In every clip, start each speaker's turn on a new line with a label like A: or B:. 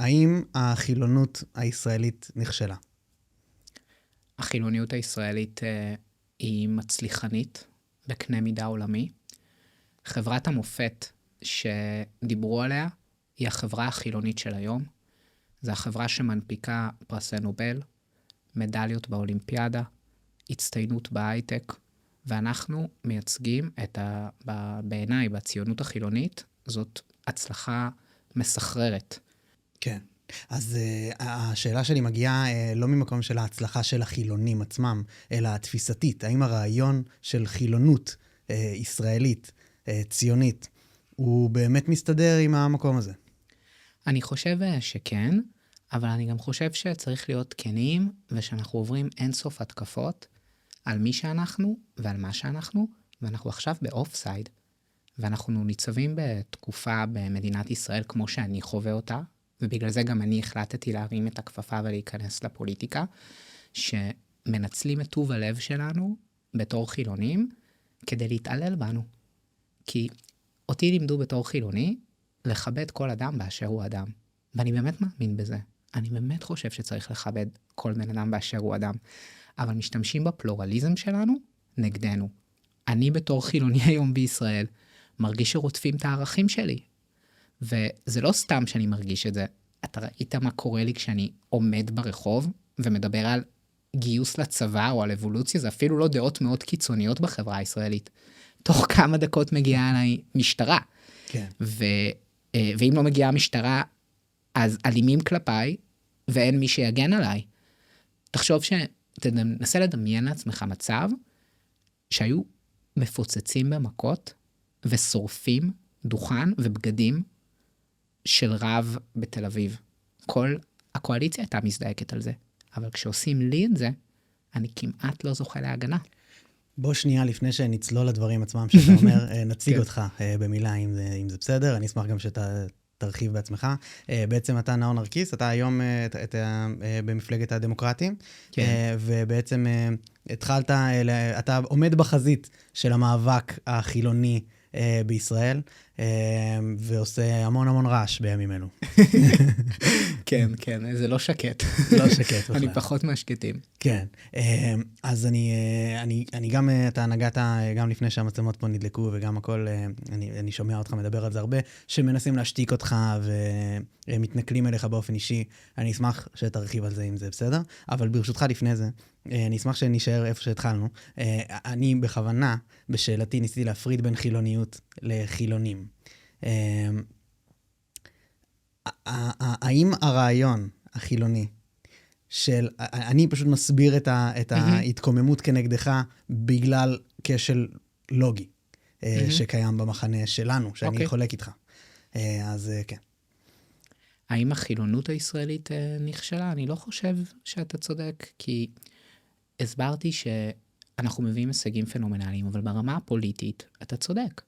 A: האם החילונות הישראלית נכשלה?
B: החילוניות הישראלית היא מצליחנית בקנה מידה עולמי. חברת המופת שדיברו עליה היא החברה החילונית של היום. זו החברה שמנפיקה פרסי נובל, מדליות באולימפיאדה, הצטיינות בהייטק, ואנחנו מייצגים בעיניי, בציונות החילונית, זאת הצלחה מסחררת.
A: כן. אז השאלה שלי מגיעה לא ממקום של ההצלחה של החילונים עצמם, אלא התפיסתית. האם הרעיון של חילונות ישראלית, ציונית, הוא באמת מסתדר עם המקום הזה?
B: אני חושב שכן, אבל אני גם חושב שצריך להיות כנים, ושאנחנו עוברים אינסוף התקפות על מי שאנחנו ועל מה שאנחנו, ואנחנו עכשיו באוף-סייד, ואנחנו ניצבים בתקופה במדינת ישראל כמו שאני חווה אותה, ובגלל זה גם אני החלטתי להרים את הכפפה ולהיכנס לפוליטיקה, שמנצלים את טוב הלב שלנו בתור חילונים, כדי להתעלל בנו. כי אותי לימדו בתור חילוני, לכבד כל אדם באשר הוא אדם. ואני באמת מאמין בזה. אני באמת חושב שצריך לכבד כל בן אדם באשר הוא אדם. אבל משתמשים בפלורליזם שלנו נגדנו. אני בתור חילוני היום בישראל, מרגיש שרודפים את הערכים שלי. וזה לא סתם שאני מרגיש את זה. אתה ראית מה קורה לי כשאני עומד ברחוב ומדבר על גיוס לצבא או על אבולוציה, זה אפילו לא דעות מאוד קיצוניות בחברה הישראלית. תוך כמה דקות מגיעה עליי משטרה.
A: כן.
B: ואם לא מגיעה המשטרה, אז אלימים כלפיי, ואין מי שיגן עליי. תחשוב תנסה לדמיין לעצמך מצב, שהיו מפוצצים במכות, ושורפים דוכן ובגדים, של רב בתל אביב. כל הקואליציה הייתה מזדעקת על זה. אבל כשעושים לי את זה, אני כמעט לא זוכה להגנה.
A: בוא שנייה לפני שנצלול לדברים עצמם שאתה אומר, נציג אותך במילה אם זה בסדר, אני אשמח גם שאתה תרחיב בעצמך. בעצם אתה נאור נרקיס, אתה היום במפלגת הדמוקרטים, ובעצם התחלת, אתה עומד בחזית של המאבק החילוני בישראל, ועושה המון המון רעש בימים אלו.
B: כן, כן, זה לא שקט.
A: לא שקט בכלל.
B: אני פחות מהשקטים.
A: כן, אז אני גם, אתה נגעת גם לפני שהמצלמות פה נדלקו, וגם הכל, אני שומע אותך מדבר על זה הרבה, שמנסים להשתיק אותך ומתנכלים אליך באופן אישי. אני אשמח שתרחיב על זה אם זה בסדר, אבל ברשותך לפני זה, אני אשמח שנשאר איפה שהתחלנו. אני בכוונה, בשאלתי, ניסיתי להפריד בין חילוניות לחילונים. האם הרעיון החילוני של, אני פשוט מסביר את ההתקוממות כנגדך בגלל כשל לוגי שקיים במחנה שלנו, שאני חולק איתך. אז כן.
B: האם החילונות הישראלית נכשלה? אני לא חושב שאתה צודק, כי הסברתי שאנחנו מביאים הישגים פנומנליים, אבל ברמה הפוליטית אתה צודק.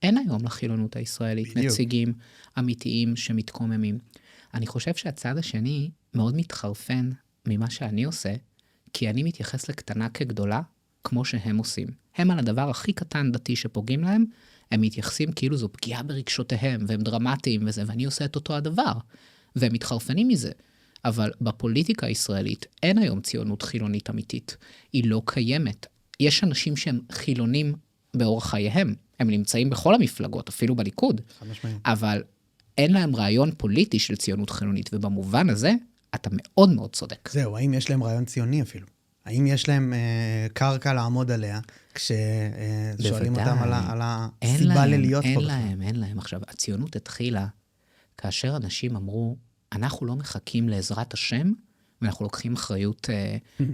B: אין היום לחילונות הישראלית בדיוק. נציגים אמיתיים שמתקוממים. אני חושב שהצד השני מאוד מתחרפן ממה שאני עושה, כי אני מתייחס לקטנה כגדולה, כמו שהם עושים. הם על הדבר הכי קטן דתי שפוגעים להם, הם מתייחסים כאילו זו פגיעה ברגשותיהם, והם דרמטיים וזה, ואני עושה את אותו הדבר, והם מתחרפנים מזה. אבל בפוליטיקה הישראלית אין היום ציונות חילונית אמיתית. היא לא קיימת. יש אנשים שהם חילונים באורח חייהם. הם נמצאים בכל המפלגות, אפילו בליכוד. אבל אין להם רעיון פוליטי של ציונות חילונית, ובמובן הזה אתה מאוד מאוד צודק.
A: זהו, האם יש להם רעיון ציוני אפילו? האם יש להם קרקע לעמוד עליה, כששואלים אותם על הסיבה ללהיות פה?
B: אין להם. עכשיו, הציונות התחילה כאשר אנשים אמרו, אנחנו לא מחכים לעזרת השם, ואנחנו לוקחים אחריות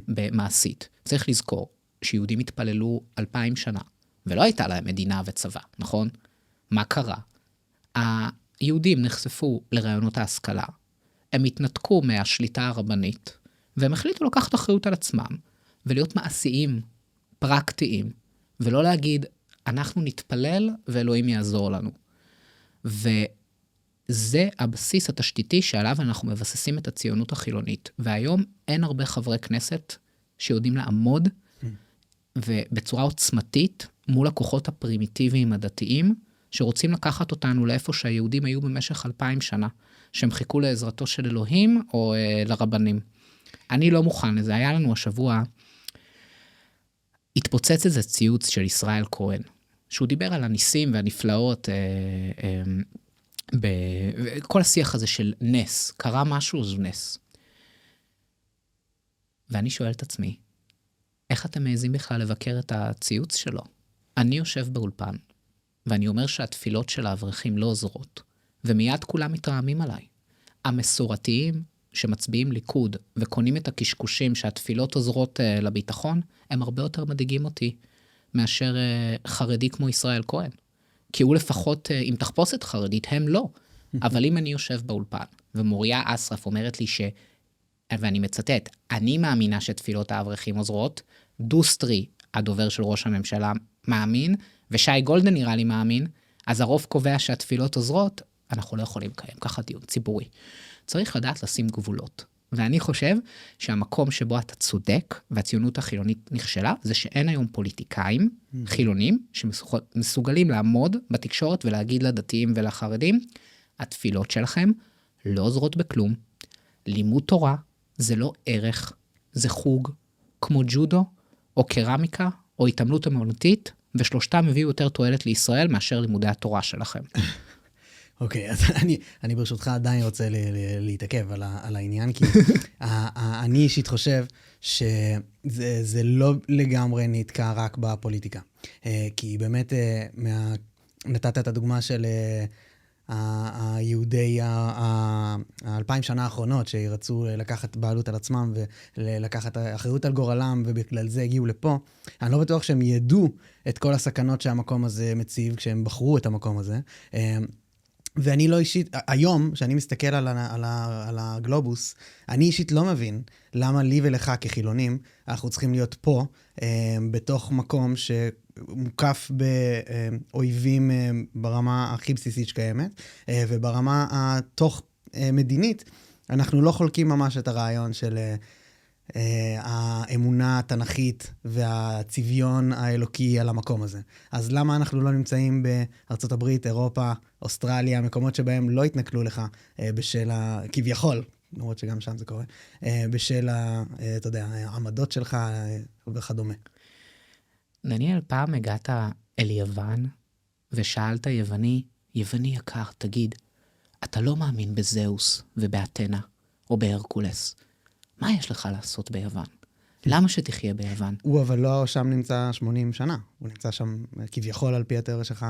B: במעשית. צריך לזכור שיהודים התפללו 2000 שנה, ולא הייתה להם מדינה וצבא, נכון? מה קרה? היהודים נחשפו לרעיונות ההשכלה, הם התנתקו מהשליטה הרבנית, והם החליטו לקחת אחריות על עצמם, ולהיות מעשיים, פרקטיים, ולא להגיד, אנחנו נתפלל ואלוהים יעזור לנו. וזה הבסיס התשתיתי שעליו אנחנו מבססים את הציונות החילונית. והיום אין הרבה חברי כנסת שיודעים לעמוד, ובצורה עוצמתית, מול הכוחות הפרימיטיביים הדתיים, שרוצים לקחת אותנו לאיפה שהיהודים היו במשך 2000 שנה, שהם חיכו לעזרתו של אלוהים או לרבנים. אני לא מוכן לזה. היה לנו השבוע, התפוצץ איזה ציוץ של ישראל כהן, שהוא דיבר על הניסים והנפלאות, כל השיח הזה של נס, קרה משהו, זו נס. ואני שואל את עצמי, איך אתם מעזים בכלל לבקר את הציוץ שלו? אני יושב באולפן, ואני אומר שהתפילות של האברכים לא עוזרות, ומיד כולם מתרעמים עליי. המסורתיים שמצביעים ליכוד וקונים את הקשקושים שהתפילות עוזרות לביטחון, הם הרבה יותר מדאיגים אותי מאשר חרדי כמו ישראל כהן. כי הוא לפחות עם תחפושת חרדית, הם לא. אבל אם אני יושב באולפן, ומוריה אסרף אומרת לי ואני מצטט, אני מאמינה שתפילות האברכים עוזרות, דוסטרי, הדובר של ראש הממשלה, מאמין, ושי גולדן נראה לי מאמין, אז הרוב קובע שהתפילות עוזרות, אנחנו לא יכולים לקיים ככה דיון ציבורי. צריך לדעת לשים גבולות. ואני חושב שהמקום שבו אתה צודק, והציונות החילונית נכשלה, זה שאין היום פוליטיקאים חילונים, שמסוגלים לעמוד בתקשורת ולהגיד לדתיים ולחרדים, התפילות שלכם לא עוזרות בכלום. לימוד תורה זה לא ערך, זה חוג, כמו ג'ודו, או קרמיקה, או התעמלות אמנותית, ושלושתם הביאו יותר תועלת לישראל מאשר לימודי התורה שלכם.
A: אוקיי, אז אני ברשותך עדיין רוצה להתעכב על העניין, כי אני אישית חושב שזה לא לגמרי נתקע רק בפוליטיקה. כי באמת נתת את הדוגמה של היהודי 2000 שנה האחרונות, שרצו לקחת בעלות על עצמם ולקחת אחריות על גורלם, ובגלל זה הגיעו לפה. אני לא בטוח שהם ידעו את כל הסכנות שהמקום הזה מציב, כשהם בחרו את המקום הזה. ואני לא אישית, היום, שאני מסתכל על הגלובוס, אני אישית לא מבין למה לי ולך כחילונים, אנחנו צריכים להיות פה, בתוך מקום שמוקף באויבים ברמה הכי בסיסית שקיימת, וברמה התוך מדינית, אנחנו לא חולקים ממש את הרעיון של האמונה התנ"כית והצביון האלוקי על המקום הזה. אז למה אנחנו לא נמצאים בארצות הברית, אירופה, אוסטרליה, מקומות שבהם לא התנכלו לך בשל כביכול, למרות שגם שם זה קורה, בשל אתה יודע, העמדות שלך וכדומה.
B: דניאל, פעם הגעת אל יוון ושאלת יווני יקר, תגיד, אתה לא מאמין בזהוס ובאתנה או בהרקולס. מה יש לך לעשות ביוון? למה שתחיה ביוון?
A: הוא אבל לא שם נמצא 80 שנה. הוא נמצא שם כביכול על פי התיאוריה שלך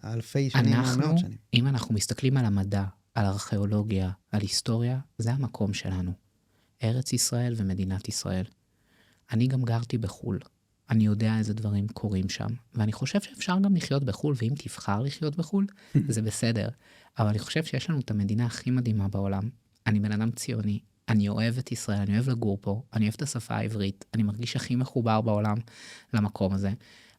A: אלפי שנים, מאות שנים.
B: אם אנחנו מסתכלים על המדע, על ארכיאולוגיה, על היסטוריה, זה המקום שלנו. ארץ ישראל ומדינת ישראל. אני גם גרתי בחול. אני יודע איזה דברים קורים שם. ואני חושב שאפשר גם לחיות בחול, ואם תבחר לחיות בחול, זה בסדר. אבל אני חושב שיש לנו את המדינה הכי מדהימה בעולם. אני בן אדם ציוני. אני אוהב את ישראל, אני אוהב לגור פה, אני אוהב את השפה העברית, אני מרגיש הכי מחובר בעולם למקום הזה.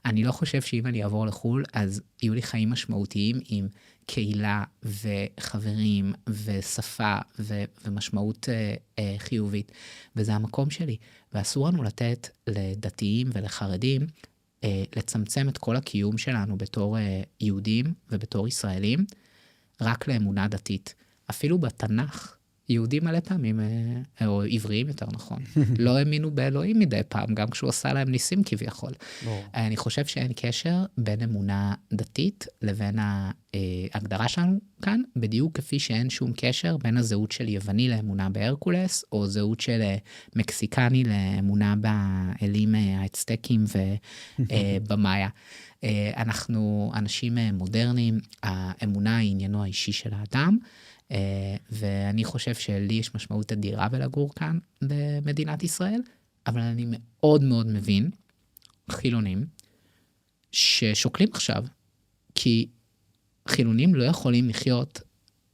B: אני לא חושב שאם אני אעבור לחול, אז יהיו לי חיים משמעותיים עם קהילה וחברים ושפה ומשמעות חיובית. וזה המקום שלי. ואסור לנו לתת לדתיים ולחרדים לצמצם את כל הקיום שלנו בתור יהודים ובתור ישראלים, רק לאמונה דתית. אפילו בתנ"ך, יהודים מלא פעמים, או עבריים יותר נכון, לא האמינו באלוהים מדי פעם, גם כשהוא עשה להם ניסים כביכול. אני חושב שאין קשר בין אמונה דתית לבין ההגדרה שלנו כאן, בדיוק כפי שאין שום קשר בין הזהות של יווני לאמונה בהרקולס, או זהות של מקסיקני לאמונה באלים האצטקים ובמאיה. אנחנו אנשים מודרניים, האמונה היא עניינו האישי של האדם, ואני חושב שלי יש משמעות אדירה בלגור כאן במדינת ישראל, אבל אני מאוד מאוד מבין חילונים ששוקלים עכשיו, כי חילונים לא יכולים לחיות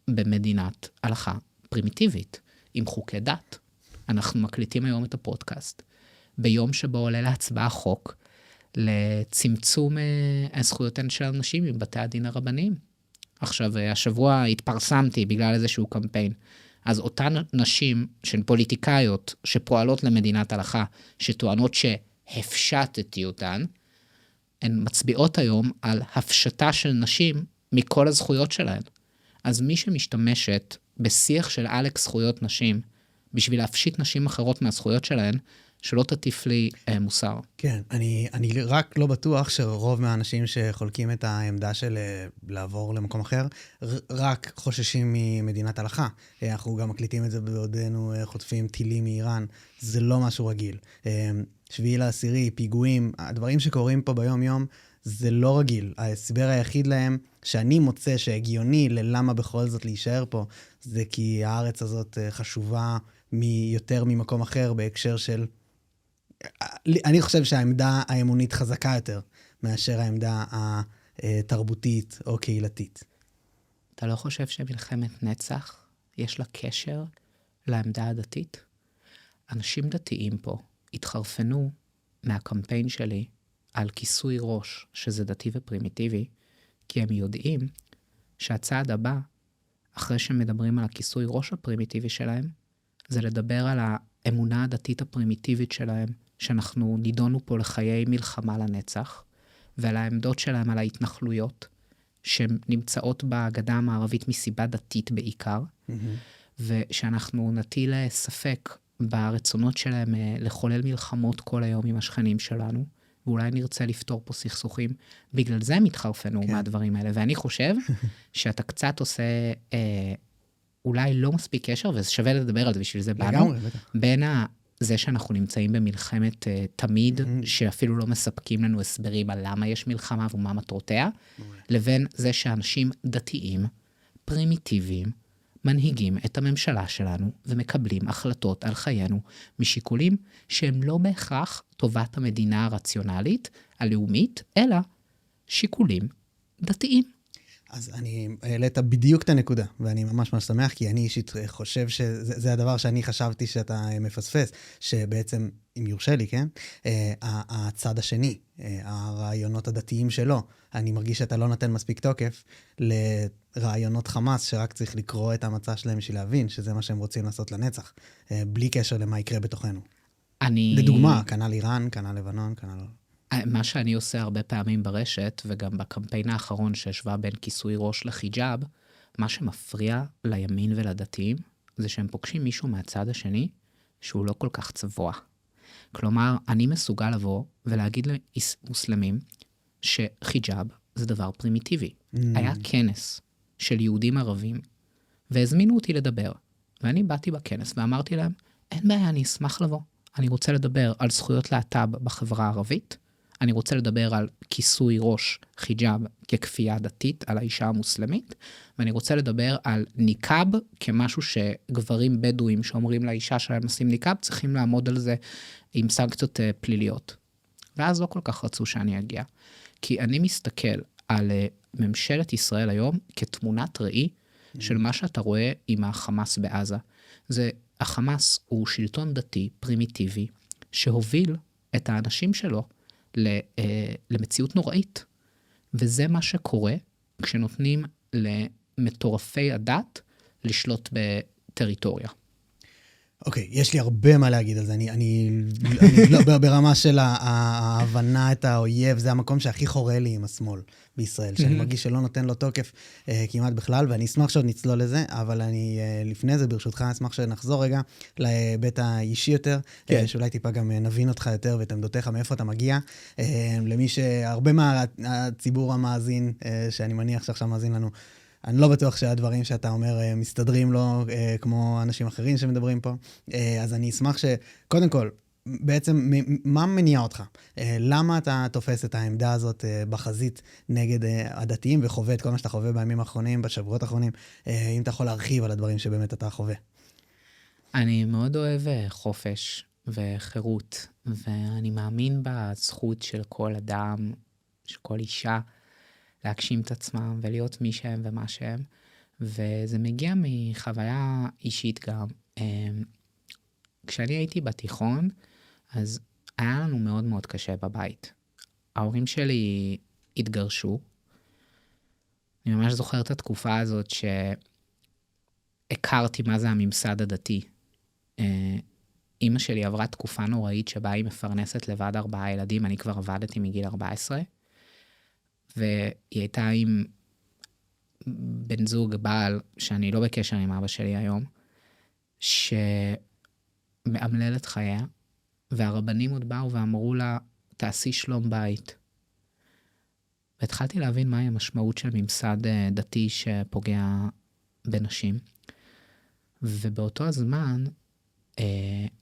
B: במדינת הלכה פרימיטיבית, עם חוקי דת. אנחנו מקליטים היום את הפודקאסט, ביום שבו עולה להצבעה חוק לצמצום הזכויותיהן של אנשים עם בתי הדין הרבניים. עכשיו, השבוע התפרסמתי בגלל איזשהו קמפיין. אז אותן נשים שהן פוליטיקאיות שפועלות למדינת הלכה, שטוענות שהפשטתי אותן, הן מצביעות היום על הפשטה של נשים מכל הזכויות שלהן. אז מי שמשתמשת בשיח של אלכס זכויות נשים, בשביל להפשיט נשים אחרות מהזכויות שלהן, שלא תטיף לי מוסר.
A: כן, אני רק לא בטוח שרוב מהאנשים שחולקים את העמדה של לעבור למקום אחר, רק חוששים ממדינת הלכה. אנחנו גם מקליטים את זה בעודנו חוטפים טילים מאיראן, זה לא משהו רגיל. 7/10, פיגועים, הדברים שקורים פה ביום-יום, זה לא רגיל. ההסבר היחיד להם, שאני מוצא שהגיוני ללמה בכל זאת להישאר פה, זה כי הארץ הזאת חשובה יותר ממקום אחר בהקשר של אני חושב שהעמדה האמונית חזקה יותר מאשר העמדה התרבותית או קהילתית.
B: אתה לא חושב שמלחמת נצח יש לה קשר לעמדה הדתית? אנשים דתיים פה התחרפנו מהקמפיין שלי על כיסוי ראש, שזה דתי ופרימיטיבי, כי הם יודעים שהצעד הבא, אחרי שמדברים על הכיסוי ראש הפרימיטיבי שלהם, זה לדבר על האמונה הדתית הפרימיטיבית שלהם, שאנחנו נידונו פה לחיי מלחמה לנצח, ועל העמדות שלהם על ההתנחלויות, שנמצאות בגדה המערבית מסיבה דתית בעיקר, ושאנחנו נטיל ספק ברצונות שלהם לחולל מלחמות כל היום עם השכנים שלנו, ואולי נרצה לפתור פה סכסוכים, בגלל זה הם התחרפנו מהדברים האלה, ואני חושב שאתה קצת עושה אולי לא מספיק קשר, וזה שווה לדבר על זה בשביל זה באנו, בין זה שאנחנו נמצאים במלחמת תמיד, שאפילו לא מספקים לנו הסברים על למה יש מלחמה ומה מטרותיה, לבין זה שאנשים דתיים, פרימיטיביים, מנהיגים את הממשלה שלנו, ומקבלים החלטות על חיינו, משיקולים שהם לא בהכרח טובת המדינה הרציונלית, הלאומית, אלא שיקולים דתיים.
A: אז אני העלית בדיוק את הנקודה, ואני ממש ממש שמח, כי אני אישית חושב שזה הדבר שאני חשבתי שאתה מפספס, שבעצם, אם יורשה לי, כן? הצד השני, הרעיונות הדתיים שלו, אני מרגיש שאתה לא נותן מספיק תוקף לרעיונות חמאס, שרק צריך לקרוא את המצע שלהם בשביל להבין, שזה מה שהם רוצים לעשות לנצח, בלי קשר למה יקרה בתוכנו. לדוגמה, כנ"ל איראן, כנ"ל לבנון, כנ"ל...
B: מה שאני עושה הרבה פעמים ברשת, וגם בקמפיין האחרון שהשווה בין כיסוי ראש לחיג'אב, מה שמפריע לימין ולדתיים, זה שהם פוגשים מישהו מהצד השני, שהוא לא כל כך צבוע. כלומר, אני מסוגל לבוא ולהגיד למוסלמים, שחיג'אב זה דבר פרימיטיבי. היה כנס של יהודים ערבים, והזמינו אותי לדבר. ואני באתי בכנס ואמרתי להם, אין בעיה, אני אשמח לבוא. אני רוצה לדבר על זכויות להט"ב בחברה הערבית, אני רוצה לדבר על כיסוי ראש חיג'אב ככפייה דתית על האישה המוסלמית, ואני רוצה לדבר על ניקאב כמשהו שגברים בדואים שאומרים לאישה שלהם לשים ניקאב, צריכים לעמוד על זה עם סנקציות פליליות. ואז לא כל כך רצו שאני אגיע. כי אני מסתכל על ממשלת ישראל היום כתמונת ראי של מה שאתה רואה עם החמאס בעזה. החמאס הוא שלטון דתי, פרימיטיבי, שהוביל את האנשים שלו למציאות נוראית. וזה מה שקורה כשנותנים למטורפי הדת לשלוט בטריטוריה.
A: אוקיי, יש לי הרבה מה להגיד על זה. אני לא ברמה של ההבנה את האויב, זה המקום שהכי חורה לי עם השמאל בישראל, שאני מרגיש שלא נותן לו תוקף כמעט בכלל, ואני אשמח שעוד נצלול לזה, אבל אני לפני זה, ברשותך, אשמח שנחזור רגע להיבט האישי יותר, שאולי טיפה גם נבין אותך יותר ואת עמדותיך, מאיפה אתה מגיע, למי שהרבה מהציבור המאזין, שאני מניח שעכשיו מאזין לנו, אני לא בטוח שהדברים שאתה אומר מסתדרים לו כמו אנשים אחרים שמדברים פה. אז אני אשמח שקודם כל, בעצם מה מניע אותך? למה אתה תופס את העמדה הזאת בחזית נגד הדתיים וחווה את כל מה שאתה חווה בימים האחרונים, בשבועות האחרונים? אם אתה יכול להרחיב על הדברים שבאמת אתה חווה.
B: אני מאוד אוהב חופש וחירות, ואני מאמין בזכות של כל אדם, של כל אישה, להגשים את עצמם ולהיות מי שהם ומה שהם, וזה מגיע מחוויה אישית גם. כשאני הייתי בתיכון, אז היה לנו מאוד מאוד קשה בבית. ההורים שלי התגרשו. אני ממש זוכר את התקופה הזאת שהכרתי מה זה הממסד הדתי. אמא שלי עברה תקופה נוראית שבה היא מפרנסת לבד 4 ילדים, אני כבר עבדתי מגיל 14, והיא הייתה עם בן זוג, בעל, שאני לא בקשר עם אבא שלי היום, שמאמלל את חייה, והרבנים עוד באו ואמרו לה, תעשי שלום בית. והתחלתי להבין מהי המשמעות של ממסד דתי שפוגע בנשים. ובאותו הזמן,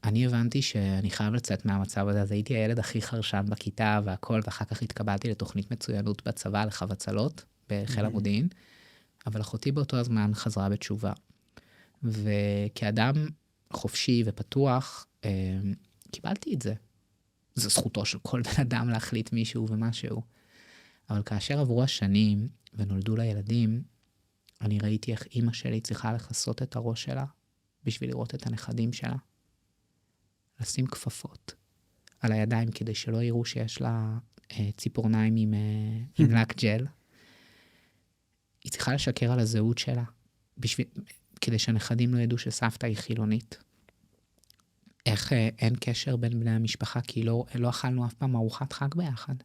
B: אני הבנתי שאני חייב לצאת מהמצב הזה, אז הייתי הילד הכי חרשן בכיתה והכל, ואחר כך התקבלתי לתוכנית מצוינות בצבא לחבצלות, בחיל המודיעין, אבל אחותי באותו הזמן חזרה בתשובה. וכאדם חופשי ופתוח, קיבלתי את זה. זו זכותו של כל בן אדם להחליט מישהו ומשהו. אבל כאשר עברו השנים ונולדו לילדים, אני ראיתי איך אמא שלי צריכה לכסות את הראש שלה, בשביל לראות את הנכדים שלה. לשים כפפות על הידיים, כדי שלא יראו שיש לה ציפורניים עם לק ג'ל. היא צריכה לשקר על הזהות שלה, כדי שהנכדים לא ידעו שסבתא היא חילונית. איך אין קשר בין בני המשפחה, כי לא אכלנו אף פעם ארוחת חג ביחד.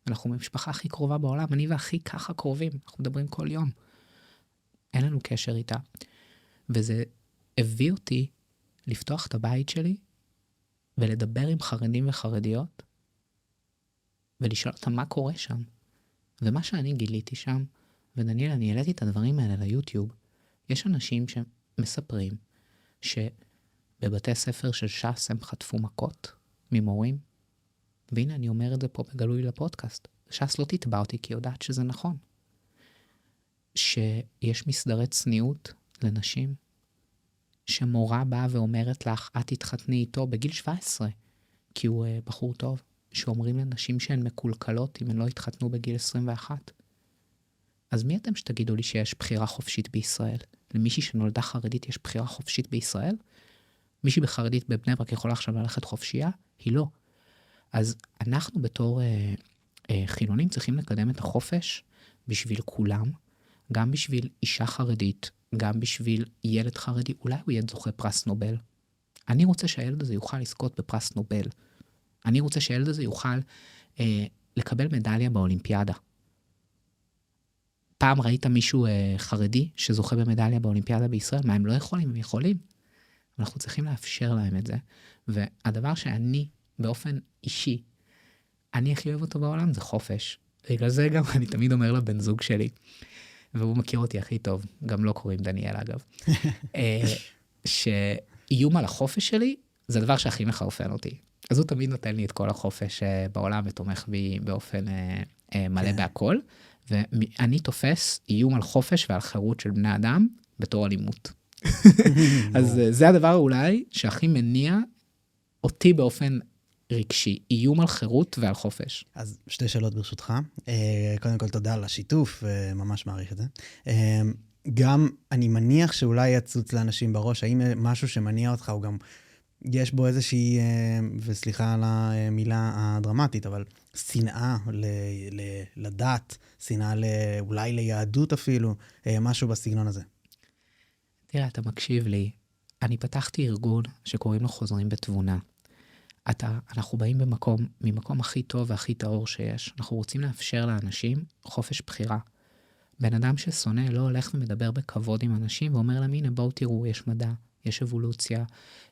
B: אנחנו המשפחה הכי קרובה בעולם, אני והכי ככה קרובים, אנחנו מדברים כל יום. אין לנו קשר איתה. וזה הביא אותי לפתוח את הבית שלי, ולדבר עם חרדים וחרדיות, ולשאול אותם מה קורה שם. ומה שאני גיליתי שם, ודניאל, אני העליתי את הדברים האלה ליוטיוב, יש אנשים שמספרים שבבתי ספר של ש"ס הם חטפו מכות ממורים, והנה אני אומר את זה פה בגלוי לפודקאסט. ש"ס לא תתבע אותי כי יודעת שזה נכון. שיש מסדרי צניעות לנשים, שמורה באה ואומרת לך, את תתחתני איתו בגיל 17, כי הוא בחור טוב, שאומרים לנשים שהן מקולקלות אם הן לא התחתנו בגיל 21. אז מי אתם שתגידו לי שיש בחירה חופשית בישראל? למישהי שנולדה חרדית יש בחירה חופשית בישראל? מישהי בחרדית בבני ברק יכולה עכשיו ללכת חופשייה? היא לא. אז אנחנו בתור חילונים צריכים לקדם את החופש בשביל כולם, גם בשביל אישה חרדית, גם בשביל ילד חרדי, אולי הוא יהיה זוכה פרס נובל. אני רוצה שהילד הזה יוכל לזכות בפרס נובל. אני רוצה שהילד הזה יוכל לקבל מדליה באולימפיאדה. פעם ראית מישהו חרדי שזוכה במדליה באולימפיאדה בישראל? מה, הם לא יכולים? הם יכולים. אנחנו צריכים לאפשר להם את זה. והדבר שאני, באופן אישי, אני הכי אוהב אותו בעולם, זה חופש. בגלל זה גם אני תמיד אומר לבן זוג שלי, והוא מכיר אותי הכי טוב, גם לא קוראים דניאל אגב, שאיום על החופש שלי, זה הדבר שהכי מחרפן אותי. אז הוא תמיד נותן לי את כל החופש בעולם, ותומך בי באופן מלא בהכל, ואני תופס איום על חופש ועל חירות של בני אדם, בתור אלימות. אז זה הדבר אולי שהכי מניע אותי באופן רגשי, איום על חירות ועל חופש.
A: אז שתי שאלות ברשותך. קודם כל תודה על השיתוף, ממש מעריך את זה. גם אני מניח שאולי יצוץ לאנשים בראש, האם משהו שמניע אותך הוא גם, יש בו איזושהי, וסליחה על המילה הדרמטית, אבל שנאה לדת, שנאה אולי ליהדות אפילו, משהו בסגנון הזה.
B: תראה, אתה מקשיב לי, אני פתחתי ארגון שקוראים לו חוזרים בתבונה. אנחנו באים ממקום הכי טוב והכי טהור שיש. אנחנו רוצים לאפשר לאנשים חופש בחירה. בן אדם ששונא לא הולך ומדבר בכבוד עם אנשים, ואומר להם, הנה בואו תראו, יש מדע, יש אבולוציה,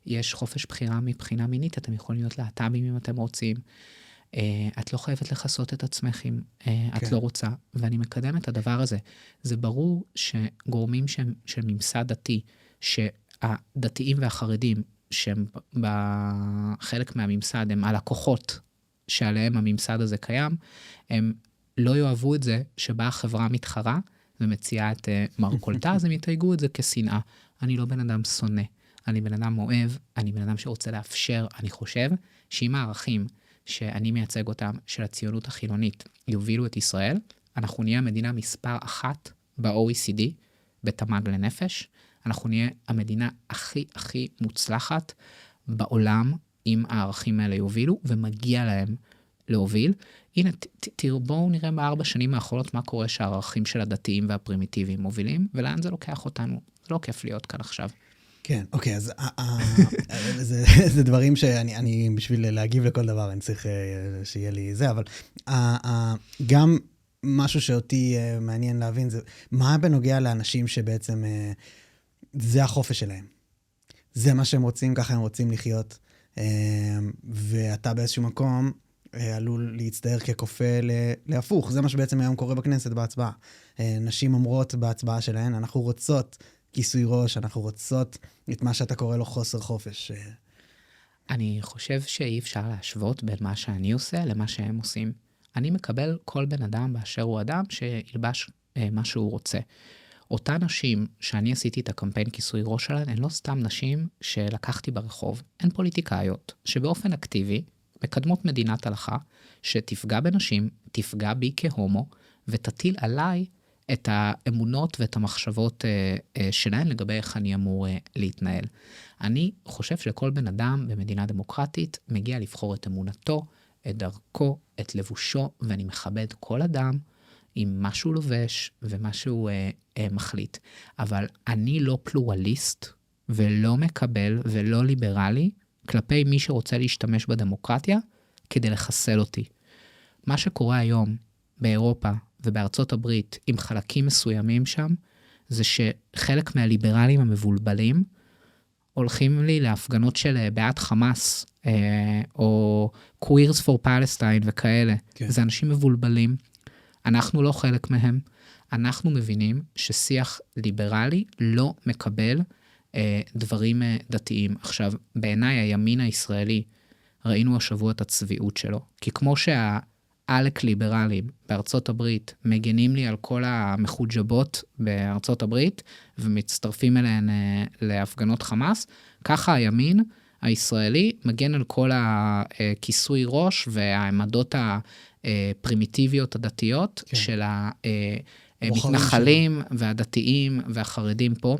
B: יש חופש בחירה מבחינה מינית, אתם יכולים להיות להט"בים אם אתם רוצים. את לא חייבת לחסות את עצמך אם את לא רוצה, ואני מקדם את הדבר הזה. זה ברור שגורמים של ממסד דתי, שהדתיים והחרדים, שהם בחלק מהממסד, הם הלקוחות שעליהם הממסד הזה קיים, הם לא יאהבו את זה שבה החברה מתחרה ומציעה את מרכולתה, אז הם יתייגו את זה כשנאה. אני לא בן אדם שונא, אני בן אדם אוהב, אני בן אדם שרוצה לאפשר, אני חושב שאם הערכים שאני מייצג אותם, של הציונות החילונית, יובילו את ישראל, אנחנו נהיה המדינה מספר 1 ב-OECD, בתמ"ג לנפש, אנחנו נהיה המדינה הכי מוצלחת בעולם, אם הערכים האלה יובילו, ומגיע להם להוביל. הנה, תראו, בואו נראה ב4 שנים האחרונות מה קורה שהערכים של הדתיים והפרימיטיביים מובילים, ולאן זה לוקח אותנו. זה לא כיף להיות כאן עכשיו.
A: כן, אוקיי, אז זה דברים שאני בשביל להגיב לכל דבר, אני צריך שיהיה לי זה, אבל גם משהו שאותי מעניין להבין זה, מה בנוגע לאנשים שבעצם זה החופש שלהם? זה מה שהם רוצים, ככה הם רוצים לחיות, ואתה באיזשהו מקום עלול להצטער ככופה להפוך. זה מה שבעצם היום קורה בכנסת בהצבעה. נשים אומרות בהצבעה שלהן, אנחנו רוצות כיסוי ראש, אנחנו רוצות את מה שאתה קורא לו חוסר חופש.
B: אני חושב שאי אפשר להשוות בין מה שאני עושה למה שהם עושים. אני מקבל כל בן אדם באשר הוא אדם שילבש מה שהוא רוצה. אותן נשים שאני עשיתי את הקמפיין כיסוי ראש שלהן, הן לא סתם נשים שלקחתי ברחוב. הן פוליטיקאיות שבאופן אקטיבי מקדמות מדינת הלכה, שתפגע בנשים, תפגע בי כהומו, ותטיל עליי את האמונות ואת המחשבות שלהן לגבי איך אני אמור להתנהל. אני חושב שלכל בן אדם במדינה דמוקרטית מגיע לבחור את אמונתו, את דרכו, את לבושו, ואני מכבד כל אדם עם מה שהוא לובש ומה שהוא מחליט. אבל אני לא פלורליסט ולא מקבל ולא ליברלי כלפי מי שרוצה להשתמש בדמוקרטיה כדי לחסל אותי. מה שקורה היום באירופה ובארצות הברית עם חלקים מסוימים שם, זה שחלק מהליברלים המבולבלים הולכים לי להפגנות של בעד חמאס, או Queers for Palestine וכאלה. כן. זה אנשים מבולבלים. אנחנו לא חלק מהם. אנחנו מבינים ששיח ליברלי לא מקבל דברים דתיים. עכשיו, בעיניי הימין הישראלי, ראינו השבוע את הצביעות שלו. כי כמו העלק ליברלים בארצות הברית מגנים לי על כל המחוג'בות בארצות הברית, ומצטרפים אליהן להפגנות חמאס, ככה הימין הישראלי מגן על כל הכיסוי ראש והעמדות הפרימיטיביות הדתיות כן. של המתנחלים והדתיים והחרדים פה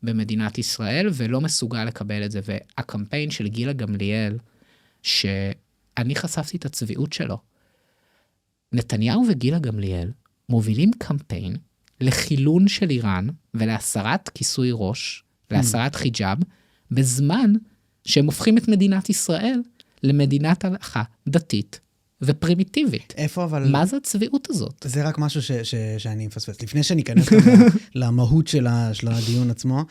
B: במדינת ישראל, ולא מסוגל לקבל את זה. והקמפיין של גילה גמליאל, שאני חשפתי את הצביעות שלו, נתניהו וגילה גמליאל מובילים קמפיין לחילון של איראן ולהסרת כיסוי ראש, להסרת חיג'אב, בזמן שהם הופכים את מדינת ישראל למדינת הלכה דתית ופרימיטיבית.
A: איפה אבל...
B: מה זה הצביעות הזאת?
A: זה רק משהו שאני מפספס. לפני שאני אכנס למהות של הדיון עצמו,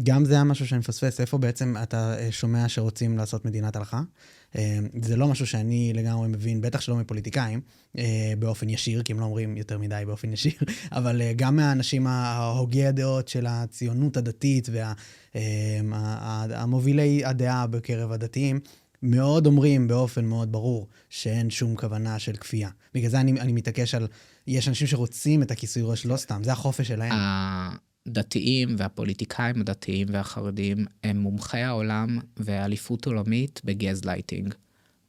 A: גם זה היה משהו שאני מפספס. איפה בעצם אתה שומע שרוצים לעשות מדינת הלכה? זה לא משהו שאני לגמרי מבין, בטח שלא מפוליטיקאים, באופן ישיר, כי הם לא אומרים יותר מדי באופן ישיר, אבל גם מהאנשים ההוגי הדעות של הציונות הדתית והמובילי הדעה בקרב הדתיים, מאוד אומרים באופן מאוד ברור שאין שום כוונה של כפייה. בגלל זה אני מתעקש על, יש אנשים שרוצים את הכיסוי ראש, לא סתם, זה החופש שלהם.
B: הדתיים והפוליטיקאים הדתיים והחרדים הם מומחי העולם והאליפות עולמית בגז לייטינג.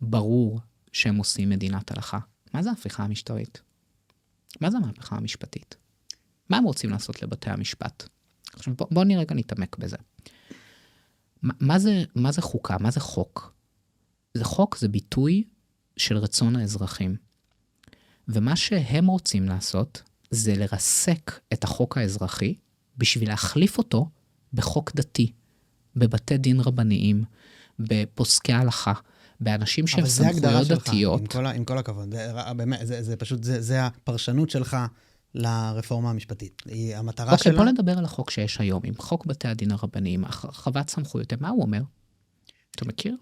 B: ברור שהם עושים מדינת הלכה. מה זה ההפיכה המשטרית? מה זה המהפכה המשפטית? מה הם רוצים לעשות לבתי המשפט? עכשיו בוא נרגע נתעמק בזה. מה זה חוקה? מה זה חוק? זה חוק, זה ביטוי של רצון האזרחים. ומה שהם רוצים לעשות זה לרסק את החוק האזרחי בשביל להחליף אותו בחוק דתי, בבתי דין רבניים, בפוסקי הלכה, באנשים שהם סמכויות דתיות.
A: עם כל הכבוד, זה פשוט, זה הפרשנות שלך לרפורמה המשפטית. המטרה שלה...
B: בוא נדבר על החוק שיש היום, עם חוק בתי הדין הרבניים, הרחבת סמכויות, מה הוא אומר? אתה מכיר?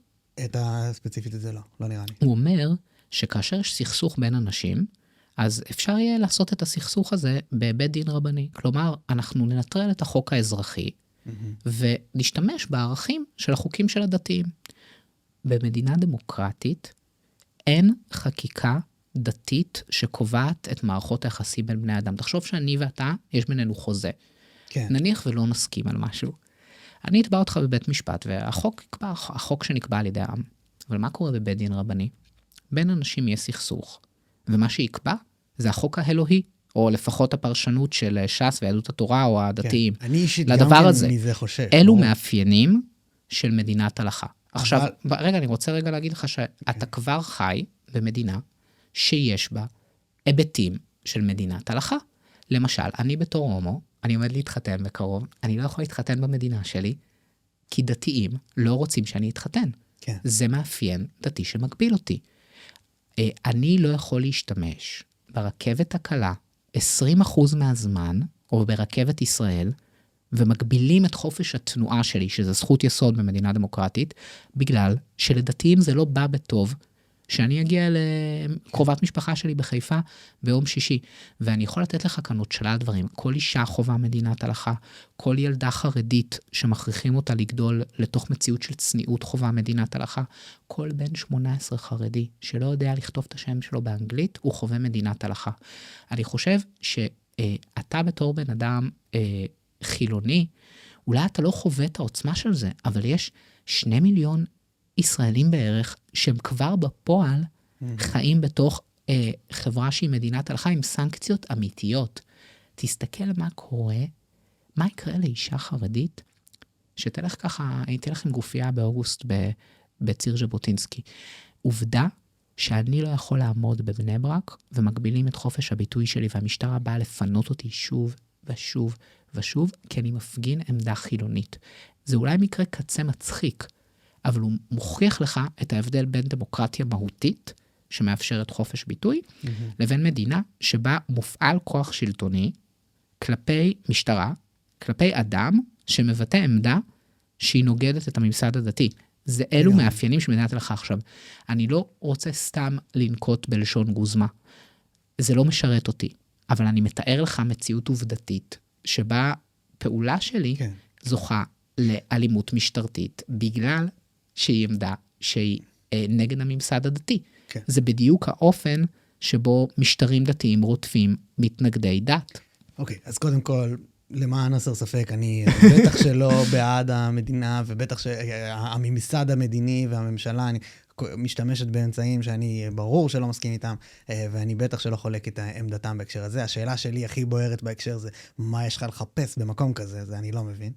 A: את הספציפית הזה לא נראה לי.
B: הוא אומר שכאשר יש סכסוך בין אנשים, אז אפשר יהיה לעשות את הסכסוך הזה בבית דין רבני. כלומר, אנחנו ננטרל את החוק האזרחי, ונשתמש בערכים של החוקים של הדתיים. במדינה דמוקרטית, אין חקיקה דתית שקובעת את מערכות היחסים בין בני אדם. תחשוב שאני ואתה, יש בינינו חוזה.
A: כן.
B: נניח ולא נסכים על משהו. אני אתבע אותך בבית משפט, והחוק יקבע, החוק שנקבע על ידי העם. אבל מה קורה בבית דין רבני? בין אנשים יש סכסוך, ומה שיקבע זה החוק האלוהי, או לפחות הפרשנות של ש"ס ויהדות התורה או הדתיים.
A: כן. אני אישית גם כן מזה חושב.
B: אלו מאפיינים של מדינת הלכה. עכשיו, רגע, אני רוצה רגע להגיד לך שאתה כבר חי במדינה שיש בה היבטים של מדינת הלכה. למשל, אני בתור הומו, אני עומד להתחתן בקרוב, אני לא יכול להתחתן במדינה שלי, כי דתיים לא רוצים שאני אתחתן.
A: כן.
B: זה מאפיין דתי שמגביל אותי. אני לא יכול להשתמש ברכבת הקלה 20% מהזמן, או ברכבת ישראל, ומגבילים את חופש התנועה שלי, שזה זכות יסוד במדינה דמוקרטית, בגלל שלדתיים זה לא בא בטוב, שאני אגיע לקרובת משפחה שלי בחיפה ביום שישי, ואני יכול לתת לך כאן עוד שלל דברים. כל אישה חובה מדינת הלכה, כל ילדה חרדית שמכריחים אותה לגדול לתוך מציאות של צניעות חובה מדינת הלכה, כל בן 18 חרדי שלא יודע לכתוב את השם שלו באנגלית, הוא חובה מדינת הלכה. אני חושב שאתה בתור בן אדם חילוני, אולי אתה לא חווה את העוצמה של זה, אבל יש 2 מיליון ישראלים בערך, שהם כבר בפועל חיים בתוך חברה שהיא מדינת הלכה עם סנקציות אמיתיות. תסתכל מה קורה, מה יקרה לאישה חרדית, שתלך ככה, הייתי לך עם גופייה באוגוסט בציר ז'בוטינסקי. עובדה שאני לא יכול לעמוד בבני ברק, ומגבילים את חופש הביטוי שלי, והמשטרה באה לפנות אותי שוב ושוב ושוב, כי אני מפגין עמדה חילונית. זה אולי מקרה קצה מצחיק, אבל הוא מוכיח לך את ההבדל בין דמוקרטיה מהותית, שמאפשרת חופש ביטוי, לבין מדינה שבה מופעל כוח שלטוני, כלפי משטרה, כלפי אדם, שמבטא עמדה שהיא נוגדת את הממסד הדתי. זה אלו מאפיינים שמדינת הלכה. עכשיו, אני לא רוצה סתם לנקוט בלשון גוזמה. זה לא משרת אותי, אבל אני מתאר לך מציאות עובדתית, שבה פעולה שלי זוכה לאלימות משטרתית, בגלל שהיא עמדה שהיא נגד הממסד הדתי.
A: כן.
B: זה בדיוק האופן שבו משטרים דתיים רודפים מתנגדי דת.
A: אוקיי, אז קודם כל, למען הסר ספק, אני בטח שלא בעד המדינה, ובטח שהממסד המדיני והממשלה, אני משתמשת באמצעים שאני ברור שלא מסכים איתם, ואני בטח שלא חולק את עמדתם בהקשר הזה. השאלה שלי הכי בוערת בהקשר זה, מה יש לך לחפש במקום כזה? זה אני לא מבין.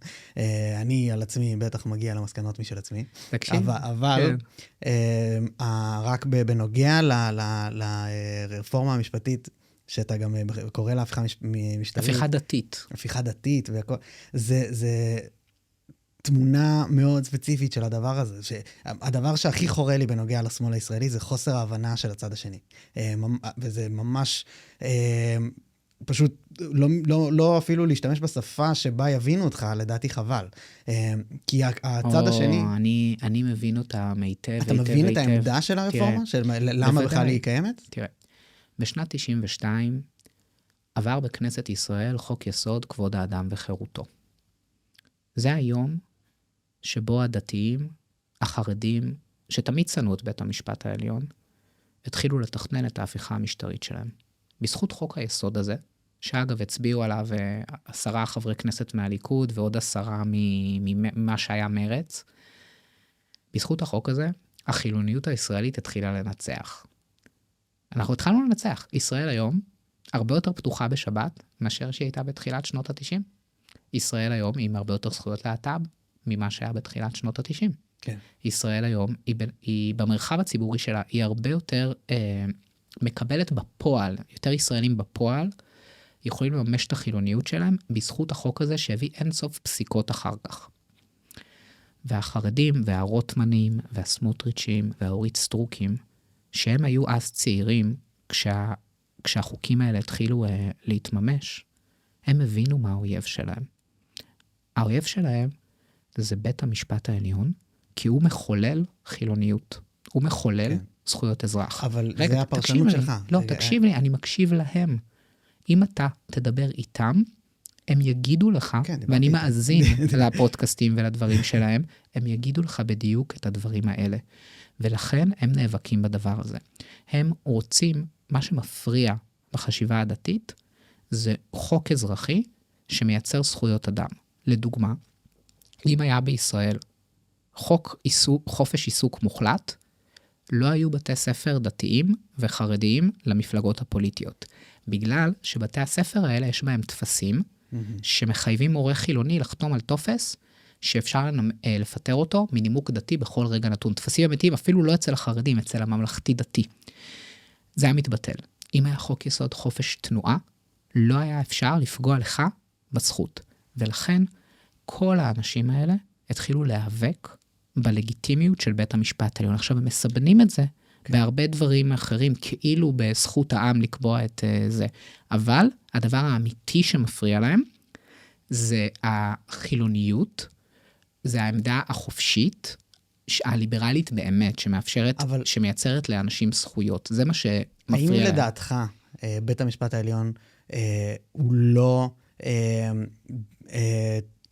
A: אני על עצמי בטח מגיע למסקנות משל עצמי.
B: תקשיב.
A: אבל רק בנוגע לרפורמה המשפטית, שאתה גם קורא להפיכה משטרית.
B: הפיכה דתית.
A: הפיכה דתית, זה תמונה מאוד ספציפית של הדבר הזה. הדבר שהכי חורה לי בנוגע לשמאל הישראלי, זה חוסר ההבנה של הצד השני. וזה ממש פשוט לא אפילו להשתמש בשפה שבה יבינו אותך, לדעתי חבל. כי הצד השני...
B: אני מבין אותה היטב.
A: אתה מבין את העמדה של הרפורמה? למה בכלל היא קיימת?
B: תראה. בשנת 92 עבר בכנסת ישראל חוק יסוד כבוד האדם וחירותו. זה היום שבו הדתיים, החרדים, שתמיד שנאו את בית המשפט העליון, התחילו לתכנן את ההפיכה המשטרית שלהם. בזכות חוק היסוד הזה, שאגב הצביעו עליו 10 חברי כנסת מהליכוד ועוד 10 ממה שהיה מרץ, בזכות החוק הזה, החילוניות הישראלית התחילה לנצח. אנחנו התחלנו לנצח. ישראל היום הרבה יותר פתוחה בשבת, מאשר שהיא הייתה בתחילת שנות ה-90. ישראל היום עם הרבה יותר זכויות להט"ב, ממה שהיה בתחילת שנות ה-90.
A: כן.
B: ישראל היום היא במרחב הציבורי שלה, היא הרבה יותר מקבלת בפועל, יותר ישראלים בפועל, יכולים לממש את החילוניות שלהם, בזכות החוק הזה שהביא אינסוף פסיקות אחר כך. והחרדים והרוטמנים והסמוטריצ'ים והאורית סטרוקים, שהם היו אז צעירים, כשהחוקים האלה התחילו להתממש, הם הבינו מה האויב שלהם. האויב שלהם זה בית המשפט העליון, כי הוא מחולל חילוניות. הוא מחולל זכויות אזרח.
A: אבל זה הפרשנות שלך.
B: לא, תקשיב לי, אני מקשיב להם. אם אתה תדבר איתם, הם יגידו לך, ואני מאזין לפודקאסטים ולדברים שלהם, הם יגידו לך בדיוק את הדברים האלה. ולכן הם נאבקים בדבר הזה. הם רוצים, מה שמפריע בחשיבה הדתית, זה חוק אזרחי שמייצר זכויות אדם. לדוגמה, אם היה בישראל חופש עיסוק מוחלט, לא היו בתי ספר דתיים וחרדיים למפלגות הפוליטיות. בגלל שבתי הספר האלה יש בהם תפסים, שמחייבים מורה חילוני לחתום על טופס, שאפשר לפטר אותו מנימוק דתי בכל רגע נתון. תפסים אמיתיים אפילו לא אצל החרדים, אצל הממלכתי דתי. זה היה מתבטל. אם היה חוק יסוד חופש תנועה, לא היה אפשר לפגוע לך בזכות. ולכן כל האנשים האלה התחילו להיאבק בלגיטימיות של בית המשפט העליון. עכשיו הם מסבנים את זה בהרבה דברים אחרים, כאילו בזכות העם לקבוע את זה. אבל הדבר האמיתי שמפריע להם, זה החילוניות, זה העמדה החופשית, הליברלית באמת, שמייצרת לאנשים זכויות. זה מה שמפריע להם.
A: האם לדעתך, בית המשפט העליון, הוא לא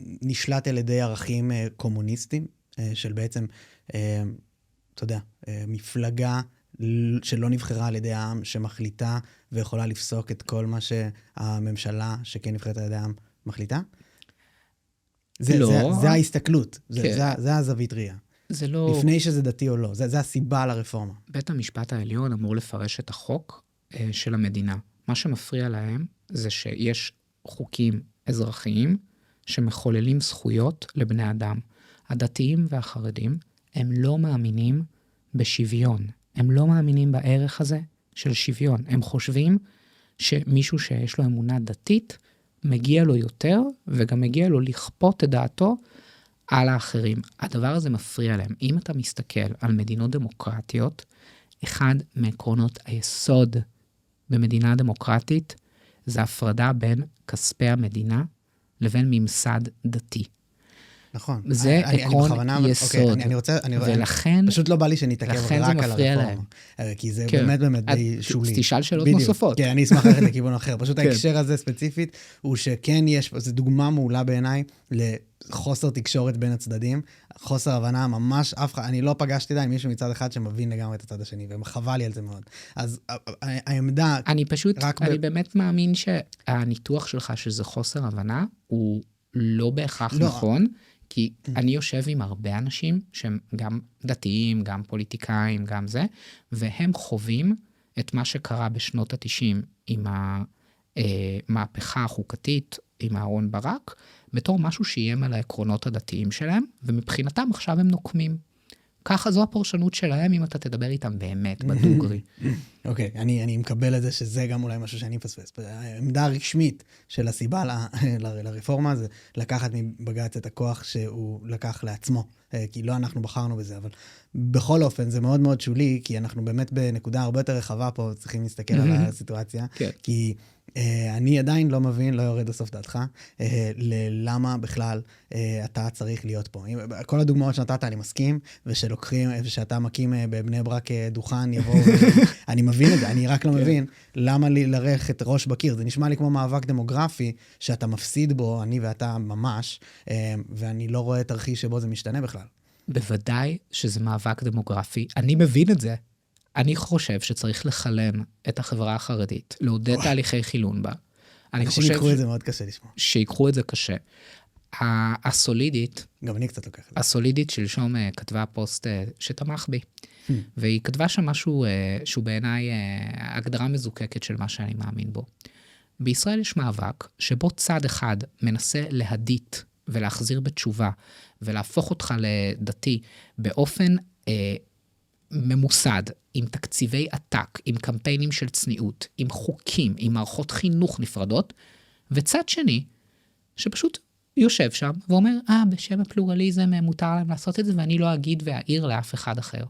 A: נשלט על ידי ערכים קומוניסטיים, של בעצם, אתה יודע, מפלגה שלא נבחרה על ידי העם, שמחליטה ויכולה לפסוק את כל מה שהממשלה שכן נבחרת על ידי העם מחליטה? זה ההסתכלות, זה הזווית ראייה.
B: זה לא...
A: לפני שזה דתי או לא, זה הסיבה לרפורמה.
B: בית המשפט העליון אמור לפרש את החוק של המדינה. מה שמפריע להם זה שיש חוקים אזרחיים שמחוללים זכויות לבני אדם. הדתיים והחרדים, הם לא מאמינים בשוויון. הם לא מאמינים בערך הזה של שוויון. הם חושבים שמישהו שיש לו אמונה דתית, מגיע לו יותר, וגם מגיע לו לכפות את דעתו על האחרים. הדבר הזה מפריע להם. אם אתה מסתכל על מדינות דמוקרטיות, אחד מעקרונות היסוד במדינה דמוקרטית, זה הפרדה בין כספי המדינה לבין ממסד דתי.
A: נכון.
B: זה עקרון יסוד. ולכן...
A: פשוט לא בא לי שנתעכב רק על הרפורמה. כי זה באמת די שולי.
B: תשאל שאלות נוספות.
A: כן, אני אשמח ללכת לכיוון אחר. פשוט ההקשר הזה ספציפית, הוא שכן יש, זו דוגמה מעולה בעיניי, לחוסר תקשורת בין הצדדים, חוסר הבנה ממש אף אחד, אני לא פגשתי עם מישהו מצד אחד שמבין לגמרי את הצד השני, וחבל לי על זה מאוד. אז העמדה...
B: אני באמת מאמין שהניתוח שלך שזה חוסר הבנה, הוא לא בהכרח נכון, כי אני יושב עם הרבה אנשים שהם גם דתיים, גם פוליטיקאים, גם זה, והם חווים את מה שקרה בשנות ה-90 עם המהפכה החוקתית, עם אהרון ברק, בתור משהו שאיים על העקרונות הדתיים שלהם, ומבחינתם עכשיו הם נוקמים. ככה זו הפרשנות שלהם, אם אתה תדבר איתם באמת, בדוגרי.
A: אוקיי, אני מקבל את זה שזה גם אולי משהו שאני מפספס. העמדה הרשמית של הסיבה לרפורמה זה לקחת מבג"ץ את הכוח שהוא לקח לעצמו, כי לא אנחנו בחרנו בזה, אבל בכל אופן זה מאוד מאוד שולי, כי אנחנו באמת בנקודה הרבה יותר רחבה פה, צריכים להסתכל על הסיטואציה, כי אני עדיין לא מבין, לא יורד בסוף דעתך, למה בכלל אתה צריך להיות פה. כל הדוגמאות שנתת, אני מסכים, ושלוקחים, ושאתה מקים בבני ברק דוכן, יבואו, אני מבין את זה, אני רק לא מבין למה ללך את ראש בקיר. זה נשמע לי כמו מאבק דמוגרפי, שאתה מפסיד בו, אני ואתה ממש, ואני לא רואה תרחיש שבו זה משתנה בכלל.
B: בוודאי שזה מאבק דמוגרפי. אני מבין את זה. אני חושב שצריך לחלן את החברה החרדית, לעודד תהליכי חילון בה.
A: אני חושב שיקחו את זה מאוד קשה לשמוע.
B: שיקחו את זה קשה. הסולידית,
A: גם אני קצת לוקח את זה.
B: הסולידית שלשום כתבה פוסט שתמך בי, והיא כתבה שם משהו שהוא בעיניי הגדרה מזוקקת של מה שאני מאמין בו. בישראל יש מאבק שבו צד אחד מנסה להדית ולהחזיר בתשובה, ולהפוך אותך לדתי באופן ממוסד, עם תקציבי עתק, עם קמפיינים של צניעות, עם חוקים, עם מערכות חינוך נפרדות, וצד שני, שפשוט יושב שם ואומר, בשם הפלורליזם מותר להם לעשות את זה, ואני לא אגיד ואעיר לאף אחד אחר.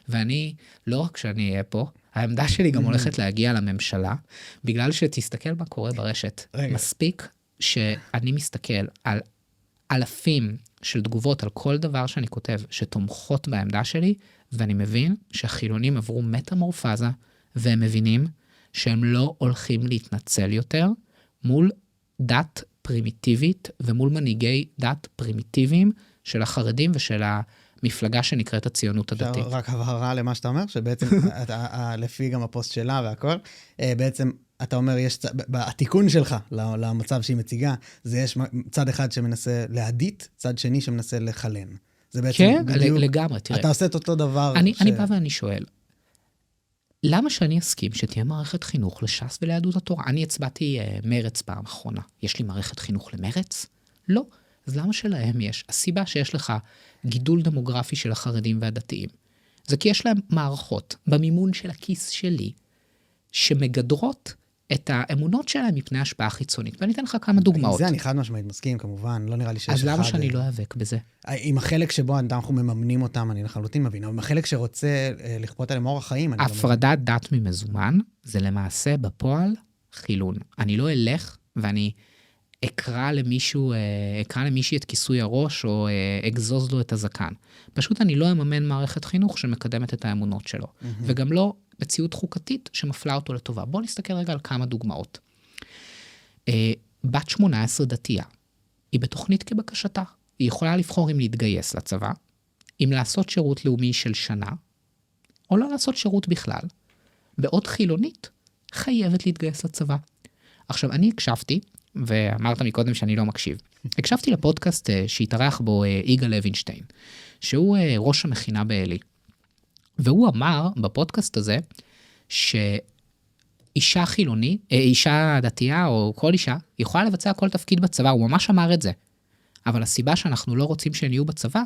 B: ואני, לא רק שאני אהיה פה, העמדה שלי גם הולכת להגיע לממשלה, בגלל שתסתכל מה קורה ברשת. מספיק שאני מסתכל על אלפים של תגובות על כל דבר שאני כותב, שתומכות בעמדה שלי, ואני מבין שהחילונים עברו מטמורפזה, והם מבינים שהם לא הולכים להתנצל יותר מול דת פרימיטיבית, ומול מנהיגי דת פרימיטיביים של החרדים ושל המפלגה שנקראת הציונות הדתית.
A: רק הבהרה למה שאתה אומר, שבעצם, לפי גם הפוסט שלה והכל, בעצם אתה אומר, התיקון שלך למצב שהיא מציגה, זה יש צד אחד שמנסה להדית, צד שני שמנסה לחלן. זה בעצם
B: כן,
A: בדיוק,
B: לגמרי, תראה.
A: אתה עושה את אותו דבר.
B: אני בא ואני שואל, למה שאני אסכים שתהיה מערכת חינוך לש"ס וליהדות התורה? אני הצבעתי מרץ פעם אחרונה. יש לי מערכת חינוך למרץ? לא. אז למה שלהם יש? הסיבה שיש לך גידול דמוגרפי של החרדים והדתיים, זה כי יש להם מערכות במימון של הכיס שלי, שמגדרות את האמונות שלהם מפני השפעה חיצונית. ואני אתן לך כמה דוגמאות.
A: זה אני חד משמעית מסכים, כמובן, לא נראה לי שיש
B: אז למה שאני לא אאבק בזה?
A: עם החלק שבו אנחנו מממנים אותם, אני לחלוטין מבין, אבל עם החלק שרוצה לכפות עליהם אורח חיים, אני לא מבין.
B: הפרדת דת ממזומן, זה למעשה בפועל חילון. אני לא אלך ואני אקרא למישהי את כיסוי הראש, או אגזוז לו את הזקן. פשוט אני לא אממן מערכת חינוך שמקדמת את האמונות שלו. וגם לא מציאות חוקתית שמפלה אותו לטובה. בואו נסתכל רגע על כמה דוגמאות. בת 18 דתייה, היא בתוכנית כבקשתה. היא יכולה לבחור אם להתגייס לצבא, אם לעשות שירות לאומי של שנה, או לא לעשות שירות בכלל. בעוד חילונית, חייבת להתגייס לצבא. עכשיו, אני הקשבתי, ואמרת מקודם שאני לא מקשיב. הקשבתי לפודקאסט שהתארח בו יגאל לוינשטיין, שהוא ראש המכינה בעלי. והוא אמר בפודקאסט הזה, שאישה חילוני, אישה דתייה או כל אישה, יכולה לבצע כל תפקיד בצבא, הוא ממש אמר את זה. אבל הסיבה שאנחנו לא רוצים שהן יהיו בצבא,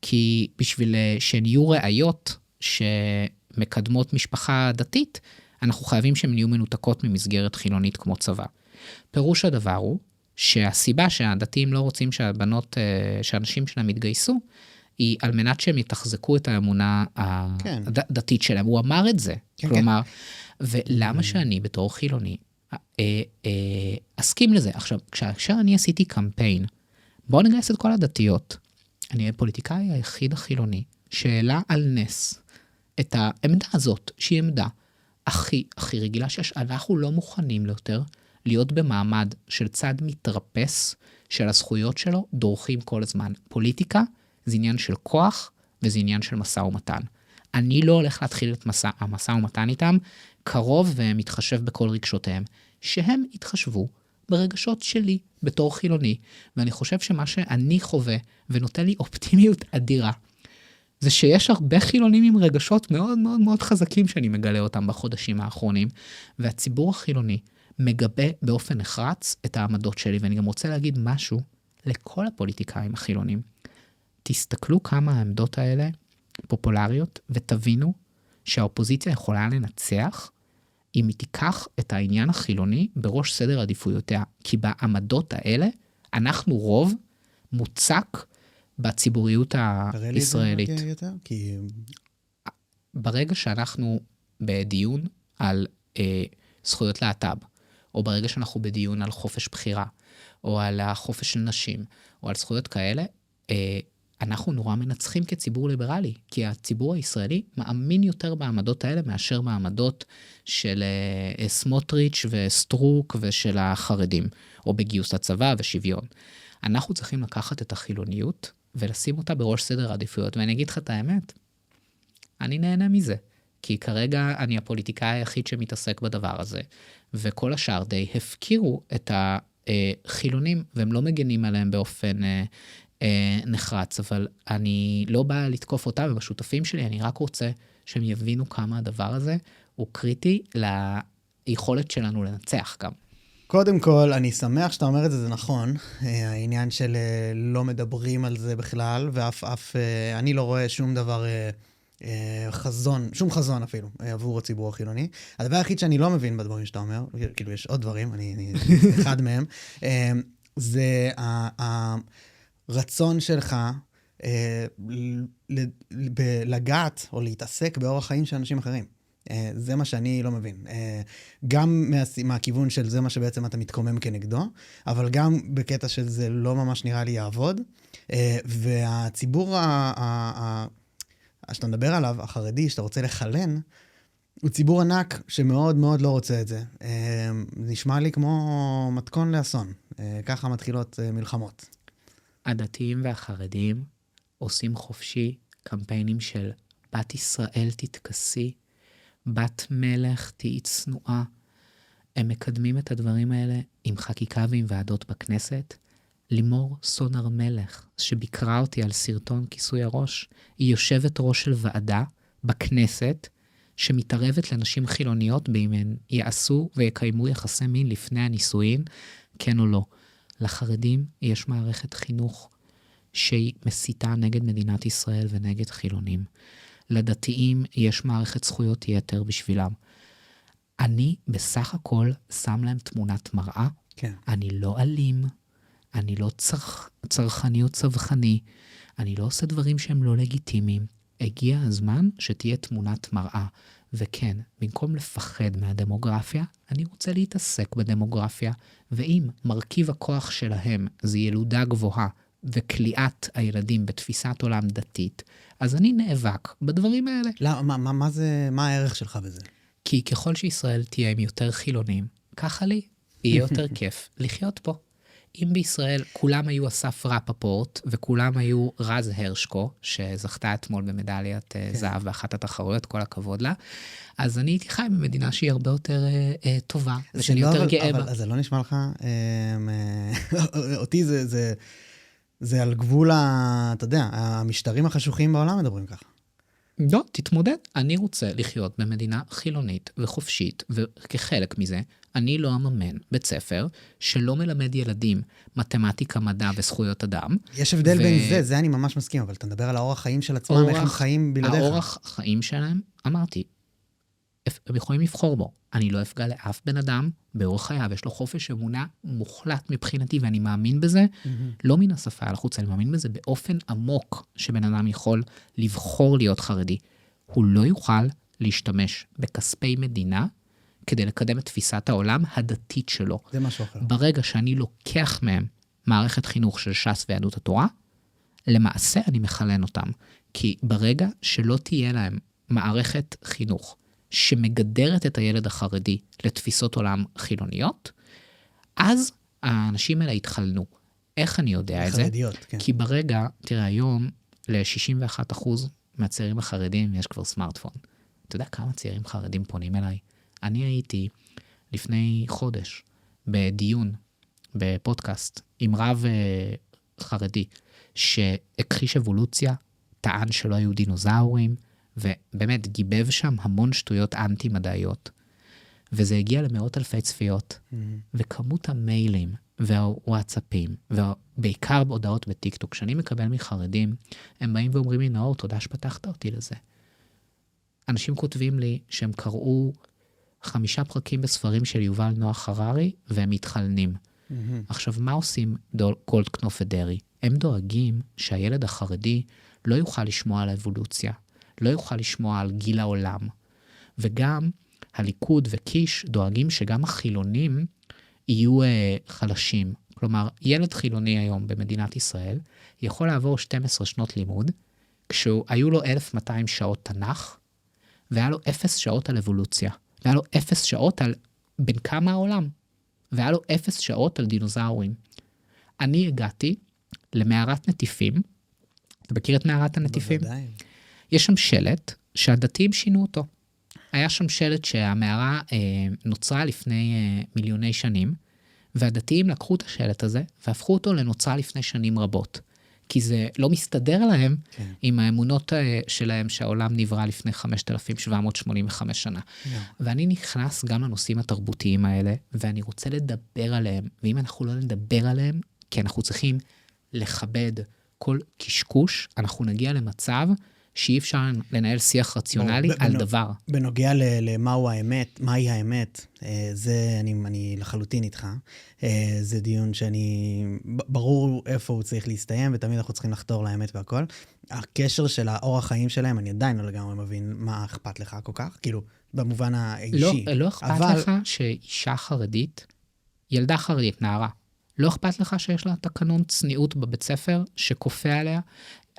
B: כי בשביל שהן יהיו ראיות שמקדמות משפחה דתית, אנחנו חייבים שהן יהיו מנותקות ממסגרת חילונית כמו צבא. פירוש הדבר הוא שהסיבה שהדתיים לא רוצים שהאנשים שלהם יתגייסו, היא על מנת שהם יתחזקו את האמונה הדתית שלהם. הוא אמר את זה. כלומר, ולמה שאני בתור חילוני אסכים לזה? עכשיו, כשאני עשיתי קמפיין, בואו נגייס את כל הדתיות, אני הפוליטיקאי היחיד החילוני, שאלה על נס את העמדה הזאת, שהיא עמדה הכי רגילה שיש. אנחנו לא מוכנים יותר להיות במעמד של צד מתרפס, של הזכויות שלו, דורכים כל הזמן. פוליטיקה זה עניין של כוח, וזה עניין של מסע ומתן. אני לא הולך להתחיל את המסע ומתן איתם, קרוב ומתחשב בכל רגשותיהם, שהם יתחשבו ברגשות שלי בתור חילוני, ואני חושב שמה שאני חווה, ונותן לי אופטימיות אדירה, זה שיש הרבה חילונים עם רגשות מאוד מאוד מאוד חזקים, שאני מגלה אותם בחודשים האחרונים, והציבור החילוני מגבה באופן נחרץ את העמדות שלי, ואני גם רוצה להגיד משהו לכל הפוליטיקאים החילונים. תסתכלו כמה העמדות האלה פופולריות, ותבינו שהאופוזיציה יכולה לנצח, אם היא תיקח את העניין החילוני בראש סדר עדיפויותיה, כי בעמדות האלה אנחנו רוב מוצק בציבוריות הישראלית.
A: תראה לי את זה יותר, כי...
B: ברגע שאנחנו בדיון על זכויות להט"ב, או ברגע שאנחנו בדיון על חופש בחירה, או על החופש של נשים, או על זכויות כאלה, אנחנו נורא מנצחים כציבור ליברלי, כי הציבור הישראלי מאמין יותר בעמדות האלה, מאשר בעמדות של סמוטריץ' וסטרוק ושל החרדים, או בגיוס לצבא ושוויון. אנחנו צריכים לקחת את החילוניות, ולשים אותה בראש סדר העדיפויות, ואני אגיד לך את האמת, אני נהנה מזה, כי כרגע אני הפוליטיקאי היחיד שמתעסק בדבר הזה, וכל השאר די הפקירו את החילונים, והם לא מגנים עליהם באופן נחרץ, אבל אני לא בא לתקוף אותם, הם השותפים שלי, אני רק רוצה שהם יבינו כמה הדבר הזה הוא קריטי ליכולת שלנו לנצח גם.
A: קודם כל, אני שמח שאתה אומר את זה, זה נכון, העניין של לא מדברים על זה בכלל, ואף אני לא רואה שום דבר שום חזון אפילו, עבור הציבור החילוני. הדבר היחיד שאני לא מבין בדברים שאתה אומר, כאילו יש עוד דברים, אני אחד מהם, זה הרצון שלך לגעת או להתעסק באורח חיים של אנשים אחרים. זה מה שאני לא מבין. גם מהכיוון של זה מה שבעצם אתה מתקומם כנגדו, אבל גם בקטע של זה לא ממש נראה לי יעבוד. והציבור שאתה מדבר עליו, החרדי, שאתה רוצה לחלן, הוא ציבור ענק שמאוד מאוד לא רוצה את זה. נשמע לי כמו מתכון לאסון. ככה מתחילות מלחמות.
B: הדתיים והחרדים עושים חופשי קמפיינים של בת ישראל תתכסי, בת מלך תהי צנועה. הם מקדמים את הדברים האלה עם חקיקה ועם ועדות בכנסת. לימור סון הר מלך, שביקרה אותי על סרטון כיסוי הראש, היא יושבת ראש של ועדה בכנסת, שמתערבת לנשים חילוניות באם הן יעשו ויקיימו יחסי מין לפני הנישואין, כן או לא. לחרדים יש מערכת חינוך שהיא מסיתה נגד מדינת ישראל ונגד חילונים. לדתיים יש מערכת זכויות יתר בשבילם. אני בסך הכל שם להם תמונת מראה,
A: כן.
B: אני לא אלים, אני לא צרכני או צווחני, אני לא עושה דברים שהם לא לגיטימיים. הגיע הזמן שתהיה תמונת מראה. וכן, במקום לפחד מהדמוגרפיה, אני רוצה להתעסק בדמוגרפיה, ואם מרכיב הכוח שלהם זה ילודה גבוהה, וכליאת הילדים בתפיסת עולם דתית, אז אני נאבק בדברים האלה.
A: לא, מה הערך שלך בזה?
B: כי ככל שישראל תהיה עם יותר חילונים, ככה לי יהיה יותר כיף לחיות פה. אם בישראל כולם היו אסף רפפורט, וכולם היו רז הרשקו, שזכתה אתמול במדליית זהב באחת התחרויות, כל הכבוד לה, אז אני הייתי חי במדינה שהיא הרבה יותר טובה, ושאני יותר גאה בה.
A: אבל זה לא נשמע לך, אותי זה על גבול, אתה יודע, המשטרים החשוכים בעולם מדברים ככה.
B: לא, תתמודד. אני רוצה לחיות במדינה חילונית וחופשית, וכחלק מזה, אני לא אממן בית ספר שלא מלמד ילדים מתמטיקה, מדע וזכויות אדם.
A: יש הבדל בין זה אני ממש מסכים, אבל אתה מדבר על האורח חיים של עצמם, איך הם חיים בלעדיך.
B: האורח חיים שלהם, אמרתי, הם יכולים לבחור בו. אני לא אפגע לאף בן אדם באורח חייו, יש לו חופש אמונה מוחלט מבחינתי, ואני מאמין בזה, לא מן השפה על החוץ, אני מאמין בזה באופן עמוק, שבן אדם יכול לבחור להיות חרדי. הוא לא יוכל להשתמש בכספי מדינה, כדי לקדם את תפיסת העולם הדתית שלו.
A: זה משהו אחר.
B: ברגע שאני לוקח מהם מערכת חינוך של ש"ס ויהדות התורה, למעשה אני מחלן אותם. כי ברגע שלא תהיה להם מערכת חינוך, שמגדרת את הילד החרדי לתפיסות עולם חילוניות, אז האנשים האלה יתחלנו. איך אני יודע את זה?
A: חרדיות, כן.
B: כי ברגע, תראה, היום ל-61% מהצעירים החרדים יש כבר סמארטפון. אתה יודע כמה צעירים חרדים פונים אליי? אני הייתי לפני חודש בדיון, בפודקאסט, עם רב חרדי, שהכחיש אבולוציה, טען שלא היו דינוזאורים, ובאמת גיבב שם המון שטויות אנטי-מדעיות, וזה הגיע למאות אלפי צפיות, וכמות המיילים והוואטסאפים, ובעיקר בהודעות בטיקטוק, שאני מקבל מחרדים, הם באים ואומרים לי, נאור, תודה שפתחת אותי לזה. אנשים כותבים לי שהם קראו 5 פרקים בספרים של יובל נוח הררי, והם מתחלנים. עכשיו, מה עושים גולדקנופ ודרי? הם דואגים שהילד החרדי לא יוכל לשמוע על האבולוציה, לא יוכל לשמוע על גיל העולם. וגם הליכוד וקיש דואגים שגם החילונים יהיו חלשים. כלומר, ילד חילוני היום במדינת ישראל יכול לעבור 12 שנות לימוד, כשהיו לו 1,200 שעות תנ"ך, והיה לו 0 שעות על אבולוציה. והיה לו 0 שעות על בין כמה העולם. והיה לו 0 שעות על דינוזאורים. אני הגעתי למערת נטיפים. אתה מכיר את מערת הנטיפים?
A: בוודאי.
B: יש שם שלט שהדתיים שינו אותו. היה שם שלט שהמערה נוצרה לפני מיליוני שנים, והדתיים לקחו את השלט הזה, והפכו אותו לנוצרה לפני שנים רבות. כי זה לא מסתדר להם עם האמונות שלהם שהעולם נברא לפני 5,785 שנה. ואני נכנס גם לנושאים התרבותיים האלה, ואני רוצה לדבר עליהם, ואם אנחנו לא נדבר עליהם, כי אנחנו צריכים לכבד כל קשקוש, אנחנו נגיע למצב שאי אפשר לנהל שיח רציונלי על דבר.
A: בנוגע למהו האמת, מהי האמת, זה אני לחלוטין איתך. זה דיון שאני, ברור איפה הוא צריך להסתיים, ותמיד אנחנו צריכים לחתור לאמת והכל. הקשר של האורח חיים שלהם, אני עדיין לא לגמרי מבין מה אכפת לך כל כך, כאילו, במובן האישי.
B: לא אכפת לך שאישה חרדית, ילדה חרדית, נערה, לא אכפת לך שיש לה תקנון צניעות בבית ספר שכופה עליה?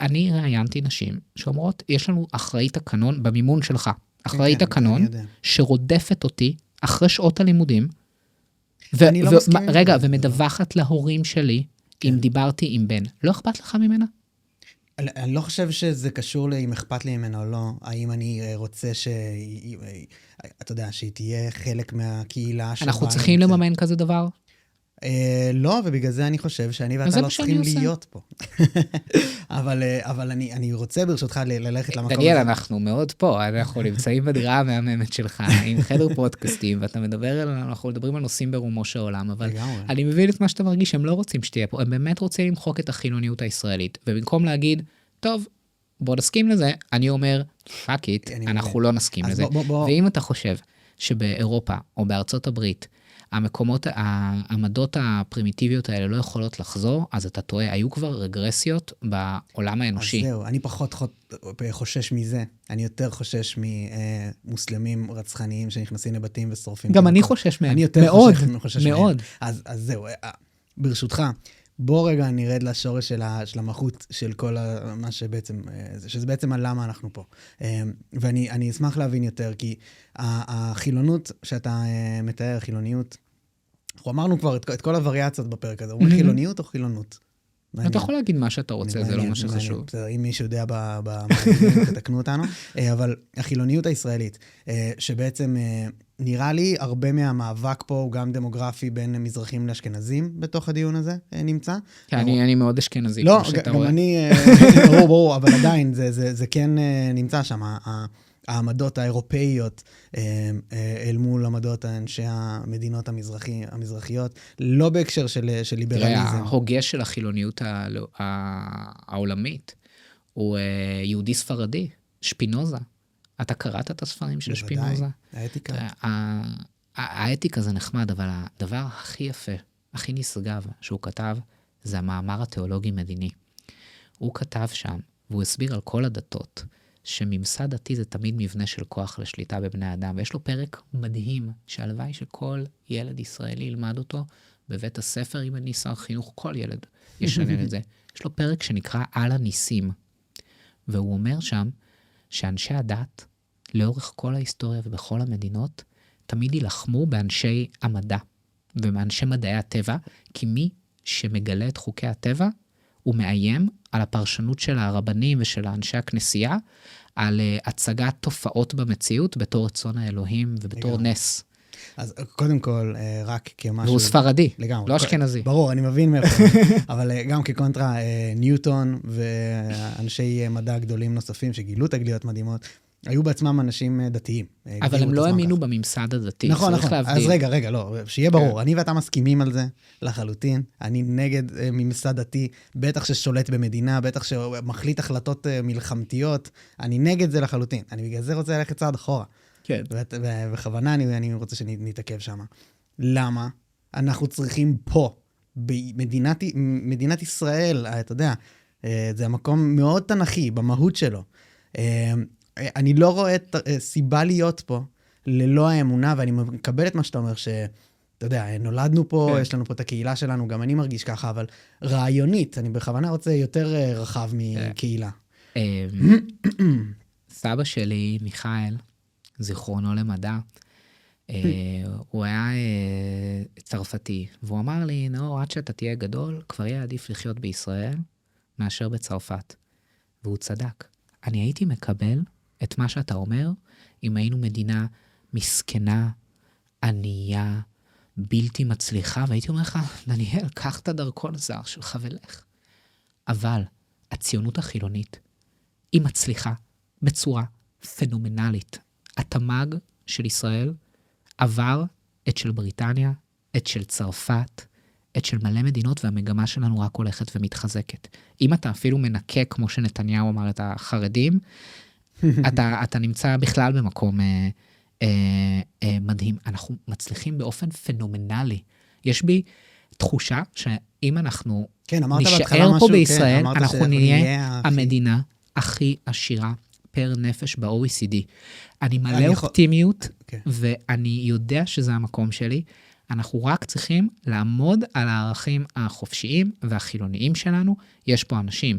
B: אני ראיינתי נשים שאומרות, יש לנו אחראית תקנון במימון שלך, אחראית תקנון שרודפת אותי אחרי שעות הלימודים, רגע, ומדווחת להורים שלי, אם דיברתי עם בן, לא אכפת לך ממנה?
A: אני לא חושב שזה קשור לאם אכפת לי ממנה או לא, האם אני רוצה אתה יודע, שהיא תהיה חלק מהקהילה.
B: אנחנו צריכים לממן כזה דבר?
A: לא, ובגלל זה אני חושב שאני ואתה לא צריכים להיות פה. אבל אני רוצה ברשותך ללכת למקום הזה.
B: דניאל, אנחנו מאוד פה, אנחנו נמצאים בדירה המהממת שלך, עם חדר פודקאסטים, ואתה אנחנו מדברים על נושאים ברומו של עולם, אבל אני מבין את מה שאתה מרגיש, הם לא רוצים שתהיה פה, הם באמת רוצים למחוק את החילוניות הישראלית, ובמקום להגיד, טוב, בוא נסכים לזה, אני אומר, fuck it, אנחנו לא נסכים לזה. ואם אתה חושב שבאירופה או בארצות הברית, העמדות הפרימיטיביות האלה לא יכולות לחזור, אז אתה טועה, היו כבר רגרסיות בעולם האנושי.
A: אז זהו, אני פחות חושש מזה. אני יותר חושש ממוסלמים רצחניים שנכנסים לבתים ושורפים.
B: גם אני חושש מהם.
A: אני יותר חושש מהם.
B: מאוד.
A: אז זהו, ברשותך, בוא רגע נרד לשורש של המהות של כל מה שבעצם, שזה בעצם על למה אנחנו פה. ואני אשמח להבין יותר, כי החילונות שאתה מתאר, חילוניות, אנחנו אמרנו כבר את כל הווריאציות בפרק הזה, אומרים חילוניות או חילונות?
B: אתה יכול להגיד מה שאתה רוצה, זה לא מה שחשוב.
A: אם מישהו יודע במאזינים, תתקנו אותנו. אבל החילוניות הישראלית, שבעצם נראה לי הרבה מהמאבק פה הוא גם דמוגרפי בין מזרחים לאשכנזים בתוך הדיון הזה נמצא.
B: אני מאוד אשכנזי.
A: לא, גם אני, ברור, אבל עדיין זה כן נמצא שם. העמדות האירופאיות אל מול עמדות אנשי המדינות המזרחיות, לא בהקשר של ליברליזם.
B: ההוגה של החילוניות העולמית הוא יהודי ספרדי, שפינוזה. אתה קראת את הספרים של שפינוזה?
A: בוודאי, האתיקה.
B: האתיקה זה נחמד, אבל הדבר הכי יפה, הכי נשגב שהוא כתב, זה המאמר התיאולוגי-מדיני. הוא כתב שם, והוא הסביר על כל הדתות, שממסד דתי זה תמיד מבנה של כוח לשליטה בבני אדם, ויש לו פרק מדהים, שהלוואי שכל ילד ישראלי ילמד אותו בבית הספר, אם אני שר חינוך, כל ילד ישנן את זה. יש לו פרק שנקרא על הניסים, והוא אומר שם, שאנשי הדת, לאורך כל ההיסטוריה ובכל המדינות, תמיד ילחמו באנשי המדע, ובאנשי מדעי הטבע, כי מי שמגלה את חוקי הטבע, הוא מאיים על הפרשנות של הרבנים ושל אנשי הכנסייה, על הצגת תופעות במציאות בתור רצון האלוהים ובתור נס.
A: אז קודם כל, רק כמשהו...
B: והוא ספרדי,
A: לגמרי.
B: לא אשכנזי.
A: ברור, אני מבין מאיפה. אבל גם כקונטרה, ניוטון ואנשי מדע גדולים נוספים שגילו תגליות מדהימות, היו בעצמם אנשים דתיים.
B: אבל הם לא האמינו בממסד הדתי.
A: נכון. אז רגע, לא, שיהיה ברור. אני ואתה מסכימים על זה לחלוטין. אני נגד ממסד דתי, בטח ששולט במדינה, בטח שמחליט החלטות מלחמתיות. אני נגד זה לחלוטין. אני בגלל זה רוצה ללכת צעד אחורה.
B: כן.
A: ובכוונה אני רוצה שנתעכב שם. למה? אנחנו צריכים פה, במדינת ישראל, אתה יודע, זה המקום מאוד תנכי, במהות שלו. אני לא רואה סיבה להיות פה ללא האמונה, ואני מקבל את מה שאתה אומר, שאתה יודע, נולדנו פה, יש לנו פה את הקהילה שלנו, גם אני מרגיש ככה, אבל רעיונית, אני בכוונה רוצה יותר רחב מקהילה.
B: סבא שלי, מיכאל, זיכרונו למדע, הוא היה צרפתי, והוא אמר לי, נאור, עד שאתה תהיה גדול, כבר יהיה עדיף לחיות בישראל מאשר בצרפת. והוא צדק. אני הייתי מקבל את מה שאתה אומר, אם היינו מדינה מסכנה, ענייה, בלתי מצליחה, והייתי אומר לך, דניאל, קח את הדרכון הזר שלך ולך. אבל הציונות החילונית היא מצליחה בצורה פנומנלית. התמ"ג של ישראל עבר את של בריטניה, את של צרפת, את של מלא מדינות, והמגמה שלנו רק הולכת ומתחזקת. אם אתה אפילו מנקה, כמו שנתניהו אמר, את החרדים, אתה נמצא בכלל במקום מדהים. אנחנו מצליחים באופן פנומנלי. יש בי תחושה שאם אנחנו נשאר פה בישראל, אנחנו נהיה המדינה הכי עשירה פר נפש ב-OECD. אני מלא אופטימיות, ואני יודע שזה המקום שלי. אנחנו רק צריכים לעמוד על הערכים החופשיים והחילוניים שלנו. יש פה אנשים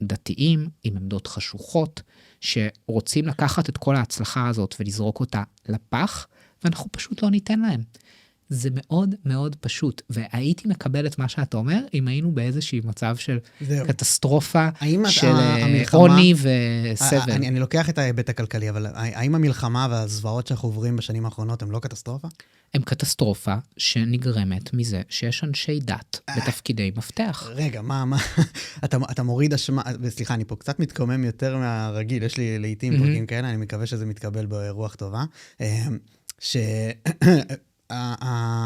B: דתיים עם עמדות חשוכות, שרוצים לקחת את כל ההצלחה הזאת ולזרוק אותה לפח, ואנחנו פשוט לא ניתן להם. זה מאוד מאוד פשוט, והייתי מקבל את מה שאתה אומר, אם היינו באיזשהי מצב של קטסטרופה, של עוני וסבל.
A: אני לוקח את ההיבט הכלכלי, אבל האם המלחמה והזוועות שאנחנו עוברים בשנים האחרונות הם לא קטסטרופה?
B: הם קטסטרופה שנגרמת מזה שיש אנשי דת בתפקידי מפתח.
A: רגע, מה? אתה מוריד אשמה, וסליחה, אני פה קצת מתקומם יותר מהרגיל, יש לי לעתים פרקים כאלה, אני מקווה שזה מתקבל ברוח טובה,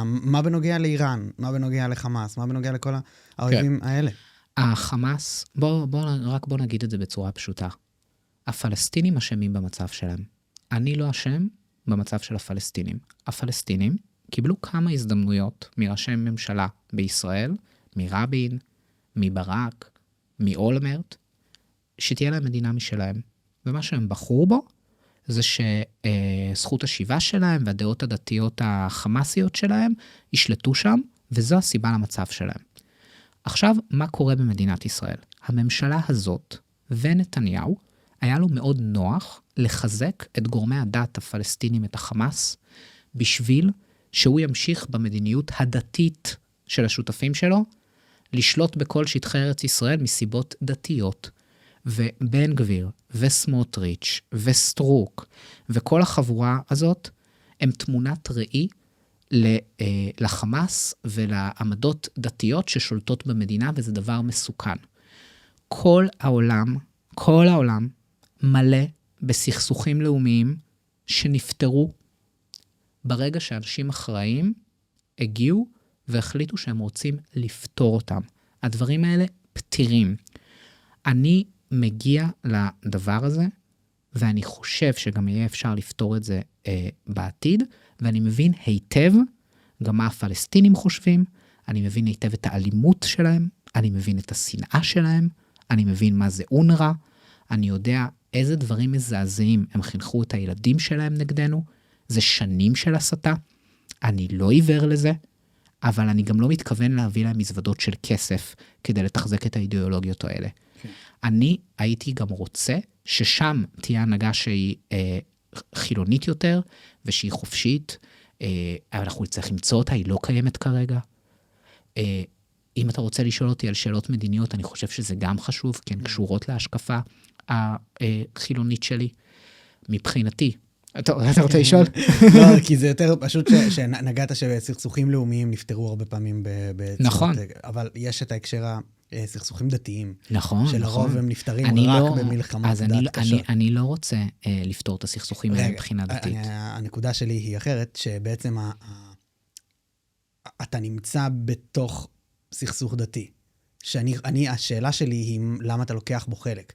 A: מה בנוגע לאיראן? מה בנוגע לחמאס? מה בנוגע לכל האויבים האלה?
B: החמאס, בוא נגיד את זה בצורה פשוטה. הפלסטינים אשמים במצב שלהם. אני לא אשם במצב של הפלסטינים. הפלסטינים קיבלו כמה הזדמנויות מראשי ממשלה בישראל, מרבין, מברק, מאולמרט, שתהיה להם מדינה משלהם. ומה שהם בחרו בו, זה שזכות השיבה שלהם והדעות הדתיות החמאסיות שלהם ישלטו שם, וזו הסיבה למצב שלהם. עכשיו, מה קורה במדינת ישראל? הממשלה הזאת ונתניהו, היה לו מאוד נוח לחזק את גורמי הדת הפלסטינים, את החמאס, בשביל שהוא ימשיך במדיניות הדתית של השותפים שלו, לשלוט בכל שטחי ארץ ישראל מסיבות דתיות. ובן גביר, וסמוטריץ', וסטרוק, וכל החבורה הזאת, הם תמונת ראי לחמאס ולעמדות דתיות ששולטות במדינה, וזה דבר מסוכן. כל העולם מלא בסכסוכים לאומיים שנפטרו ברגע שאנשים אחראים הגיעו והחליטו שהם רוצים לפתור אותם. הדברים האלה פתירים. אני מגיע לדבר הזה, ואני חושב שגם יהיה אפשר לפתור את זה בעתיד, ואני מבין היטב גם מה הפלסטינים חושבים, אני מבין היטב את האלימות שלהם, אני מבין את השנאה שלהם, אני מבין מה זה אונר"א, אני יודע איזה דברים מזעזעים הם חינכו את הילדים שלהם נגדנו, זה שנים של הסתה, אני לא עיוור לזה, אבל אני גם לא מתכוון להביא להם מזוודות של כסף כדי לתחזק את האידיאולוגיות האלה. אני הייתי גם רוצה ששם תהיה הנהגה שהיא חילונית יותר, ושהיא חופשית, אנחנו נצטרך למצוא אותה, היא לא קיימת כרגע. אם אתה רוצה לשאול אותי על שאלות מדיניות, אני חושב שזה גם חשוב, כי הן קשורות להשקפה החילונית שלי. מבחינתי, אתה רוצה לשאול?
A: לא, כי זה יותר פשוט שנגעת שסכסוכים לאומיים נפטרו הרבה פעמים
B: נכון.
A: אבל יש את ההקשר סכסוכים דתיים.
B: נכון,
A: שלרוב הם נפטרים רק במלחמות דת קשות.
B: אני לא רוצה לפתור את הסכסוכים האלה מבחינה דתית.
A: הנקודה שלי היא אחרת, שבעצם אתה נמצא בתוך סכסוך דתי. השאלה שלי היא למה אתה לוקח בו חלק.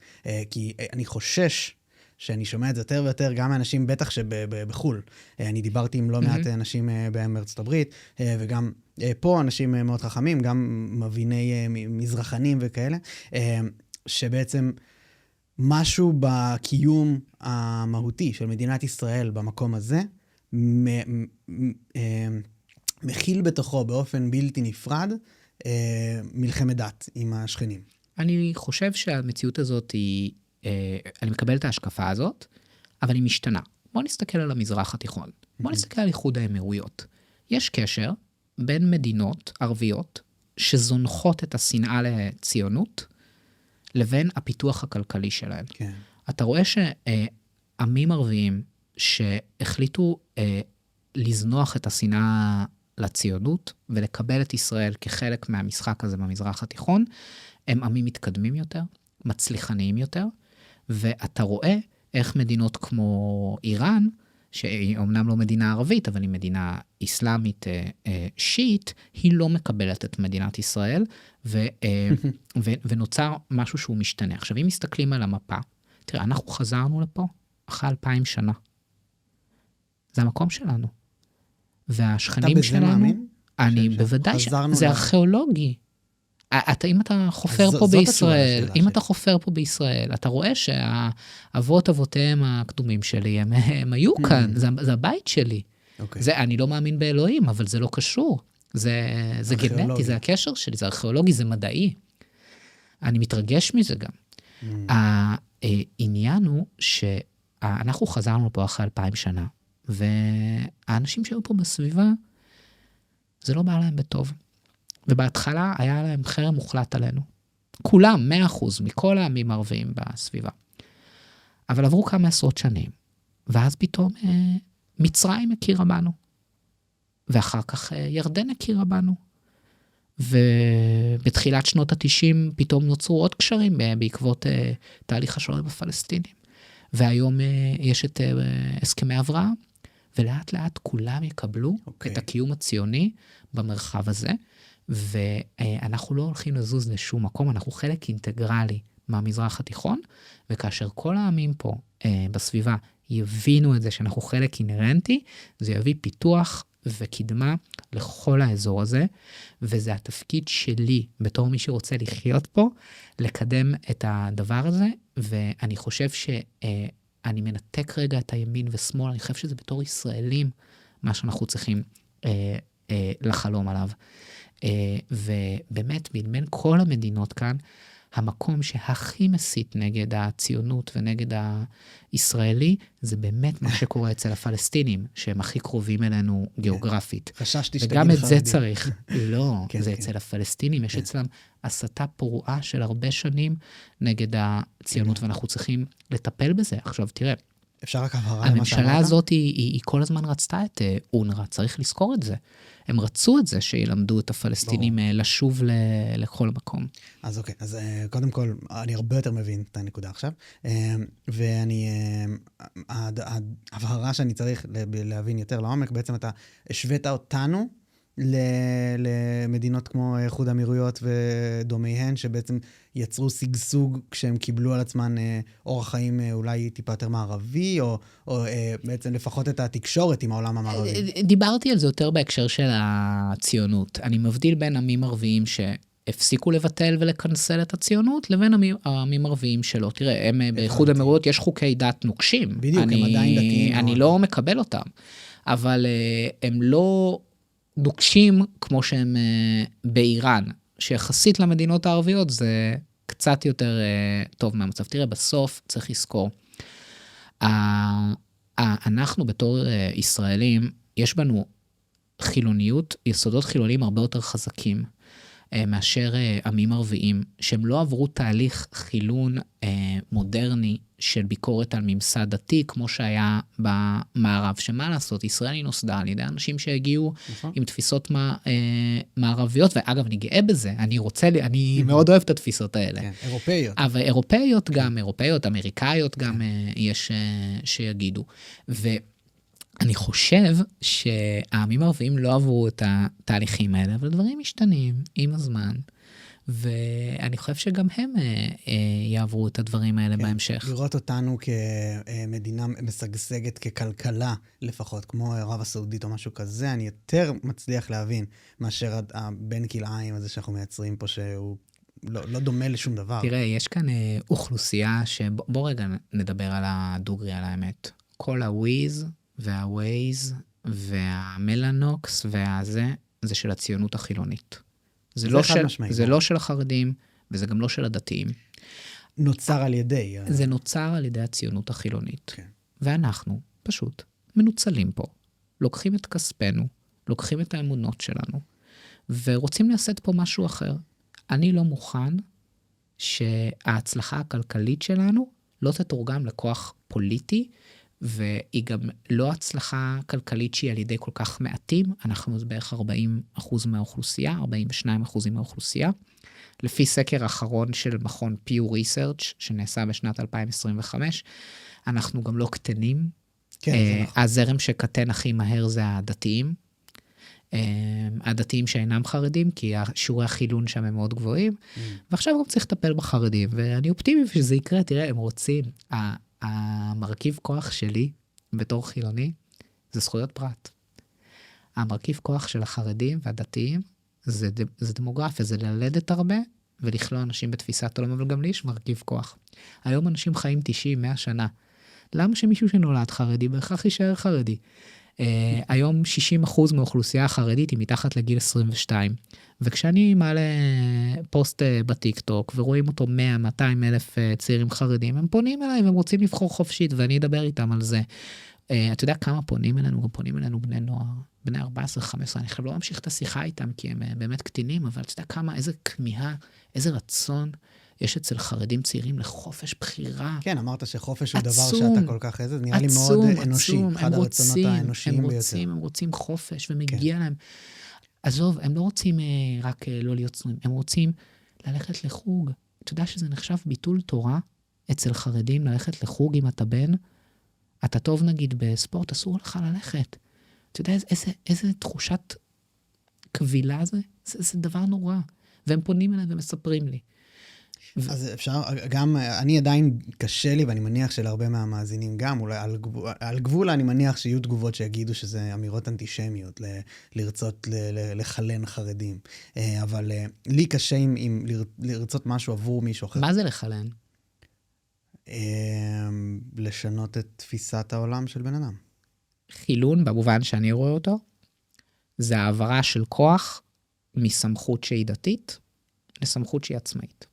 A: כי אני חושש שאני שומע את זה יותר ויותר, גם מאנשים בטח שבחול. אני דיברתי עם לא מעט אנשים בארצות הברית, וגם פה אנשים מאוד חכמים, גם מביני מזרחנים וכאלה, שבעצם משהו בקיום המהותי של מדינת ישראל במקום הזה, מכיל בתוכו באופן בלתי נפרד, מלחמת דת עם השכנים.
B: אני חושב שהמציאות הזאת היא, אני מקבל את ההשקפה הזאת, אבל היא משתנה. בוא נסתכל על המזרח התיכון. בוא נסתכל על איחוד האמירויות. יש קשר בין מדינות ערביות שזונחות את השנאה לציונות, לבין הפיתוח הכלכלי שלהם.
A: כן.
B: אתה רואה שעמים ערביים שהחליטו לזנוח את השנאה לציונות, ולקבל את ישראל כחלק מהמשחק הזה במזרח התיכון, הם עמים מתקדמים יותר, מצליחניים יותר, ואתה רואה איך מדינות כמו איראן, שהיא אומנם לא מדינה ערבית, אבל היא מדינה איסלאמית שיעית, היא לא מקבלת את מדינת ישראל, ונוצר משהו שהוא משתנה. עכשיו, אם מסתכלים על המפה, תראה, אנחנו חזרנו לפה אחרי 2000 שנה. זה המקום שלנו. והשכנים שלנו... אתה בזה מאמין? אני בוודאי, זה ארכיאולוגי. אם אתה חופר פה בישראל, אם אתה חופר פה בישראל, אתה רואה שהאבות אבותיהם הקדומים שלי, הם היו כאן, זה הבית שלי. אני לא מאמין באלוהים, אבל זה לא קשור. זה גנטי, זה הקשר שלי, זה ארכיאולוגי, זה מדעי. אני מתרגש מזה גם. העניין הוא שאנחנו חזרנו פה אחרי 2000 שנה, והאנשים שהיו פה בסביבה, זה לא בא להם בטוב. ובהתחלה היה להם חרם מוחלט עלינו. כולם, 100%, מכל העמים הערביים בסביבה. אבל עברו כמה עשרות שנים, ואז פתאום מצרים הכירה בנו. ואחר כך ירדן הכירה בנו. ובתחילת שנות ה-90 פתאום נוצרו עוד קשרים בעקבות תהליך השלום הפלסטינים. והיום יש את הסכמי אברהם, ולאט לאט כולם יקבלו את הקיום הציוני במרחב הזה, ואנחנו לא הולכים לזוז לשום מקום, אנחנו חלק אינטגרלי מהמזרח התיכון, וכאשר כל העמים פה בסביבה יבינו את זה שאנחנו חלק אינרנטי, זה יביא פיתוח וקדמה לכל האזור הזה, וזה התפקיד שלי, בתור מי שרוצה לחיות פה, לקדם את הדבר הזה, ואני חושב שאני מנתק רגע את הימין ושמאל, אני חושב שזה בתור ישראלים, מה שאנחנו צריכים לחלום עליו. ובאמת, בין כל המדינות כאן, המקום שהכי מסית נגד הציונות ונגד הישראלי, זה באמת מה שקורה אצל הפלסטינים, שהם הכי קרובים אלינו גיאוגרפית.
A: חששתי שתגיד
B: וגם את
A: חרדים.
B: זה צריך. לא,
A: כן,
B: זה
A: כן.
B: אצל הפלסטינים, יש אצלם הסתה פרועה של הרבה שנים נגד הציונות, ואנחנו צריכים לטפל בזה. עכשיו, תראה,
A: אפשר רק הבהרה למה שאמרת?
B: הממשלה הזאת היא כל הזמן רצתה את אונר"א, צריך לזכור את זה. הם רצו את זה שילמדו את הפלסטינים לשוב לכל מקום.
A: אז אוקיי, אז קודם כל, אני הרבה יותר מבין את הנקודה עכשיו, ההבהרה שאני צריך להבין יותר לעומק, בעצם אתה השווית אותנו למדינות כמו איחוד האמירויות ודומיהן, שבעצם יצרו סגסוג כשהם קיבלו על עצמן אורח חיים אולי טיפה יותר מערבי, או בעצם לפחות את התקשורת עם העולם המערבי.
B: דיברתי על זה יותר בהקשר של הציונות. אני מבדיל בין עמים ערביים שהפסיקו לבטל ולקנסל את הציונות, לבין עמים ערביים שלא. תראה, הם באיחוד האמירויות יש חוקי דת נוקשים.
A: בדיוק, הם עדיין דתיים.
B: אני לא מקבל אותם, אבל הם לא נוקשים כמו שהם באיראן, שיחסית למדינות הערביות זה קצת יותר טוב מהמצב. תראה, בסוף צריך לזכור, אנחנו בתור ישראלים, יש בנו חילוניות, יסודות חילוניים הרבה יותר חזקים, מאשר עמים ערביים, שהם לא עברו תהליך חילון מודרני של ביקורת על ממסד דתי, כמו שהיה במערב. שמה לעשות, ישראל היא נוסדה על ידי אנשים שהגיעו עם תפיסות מערביות, ואגב, אני גאה בזה, אני מאוד אוהב את התפיסות האלה.
A: כן, אירופאיות.
B: אבל אירופאיות גם, אירופאיות, אמריקאיות גם יש שיגידו. אני חושב שהעמים הערביים לא עברו את התהליכים האלה, אבל דברים משתנים עם הזמן, ואני חושב שגם הם יעברו את הדברים האלה בהמשך.
A: לראות אותנו כמדינה משגשגת, ככלכלה לפחות, כמו ערב הסעודית או משהו כזה, אני יותר מצליח להבין מאשר הבן כלאיים הזה שאנחנו מייצרים פה, שהוא לא דומה לשום דבר.
B: תראה, יש כאן אוכלוסייה בוא רגע נדבר על הדוגרי, על האמת. כל הוויז והווייז והמלנוקס זה של הציונות החילונית. זה לא של החרדים, וזה גם לא של הדתיים.
A: נוצר על ידי.
B: זה נוצר על ידי הציונות החילונית.
A: כן.
B: ואנחנו פשוט מנוצלים פה. לוקחים את כספנו, לוקחים את האמונות שלנו, ורוצים לעשות פה משהו אחר. אני לא מוכן שההצלחה הכלכלית שלנו לא תתורגם לכוח פוליטי, והיא גם לא הצלחה כלכלית שהיא על ידי כל כך מעטים, אנחנו בערך 40% מהאוכלוסייה, 42% מהאוכלוסייה. לפי סקר אחרון של מכון Pew Research, שנעשה בשנת 2025, אנחנו גם לא קטנים.
A: כן, זה נכון.
B: הזרם שקטן הכי מהר זה הדתיים. הדתיים שאינם חרדים, כי שיעורי החילון שם הם מאוד גבוהים, ועכשיו גם צריך לטפל בחרדים, ואני אופטימי שזה יקרה, תראה, הם רוצים, המרכיב כוח שלי, בתור חילוני, זה זכויות פרט. המרכיב כוח של החרדים והדתיים, זה דמוגרפיה, זה ללדת הרבה, ולכלוא אנשים בתפיסת עולם, אבל גם לי יש מרכיב כוח. היום אנשים חיים 90-100 שנה. למה שמישהו שנולד חרדי, בהכרח יישאר חרדי? היום 60% מהאוכלוסייה החרדית היא מתחת לגיל 22. וכשאני מעלה פוסט בטיקטוק, ורואים אותו 100-200 אלף צעירים חרדים, הם פונים אליי והם רוצים לבחור חופשית, ואני אדבר איתם על זה. אתה יודע כמה פונים אלינו? גם פונים אלינו בני נוער, בני 14-15, אני חייב לא להמשיך את השיחה איתם, כי הם באמת קטינים, אבל אתה יודע כמה, איזה כמיהה, איזה רצון יש אצל חרדים צעירים לחופש בחירה.
A: כן, אמרת שחופש הוא דבר שאתה כל כך איזה, זה נראה לי מאוד אנושי, אחד הרצונות האנושיים ביותר.
B: הם רוצים חופש, ומגיע להם. עזוב, הם לא רוצים רק לא להיות צנועים, הם רוצים ללכת לחוג. אתה יודע שזה נחשב ביטול תורה אצל חרדים, ללכת לחוג אם אתה בן, אתה טוב נגיד בספורט, אסור לך ללכת. אתה יודע איזה תחושת קבילה זה? זה דבר נורא. והם פונים אליי ומספרים לי.
A: אז אפשר, גם, אני עדיין קשה לי, ואני מניח שלהרבה מהמאזינים גם, אולי על גבול אני מניח שיהיו תגובות שיגידו שזה אמירות אנטישמיות, לרצות לחלן חרדים. אבל לי קשה עם לרצות משהו עבור מישהו אחר.
B: מה זה לחלן?
A: לשנות את תפיסת העולם של בן אדם.
B: חילון, במובן שאני רואה אותו, זה העברה של כוח מסמכות שהיא דתית לסמכות שהיא עצמאית.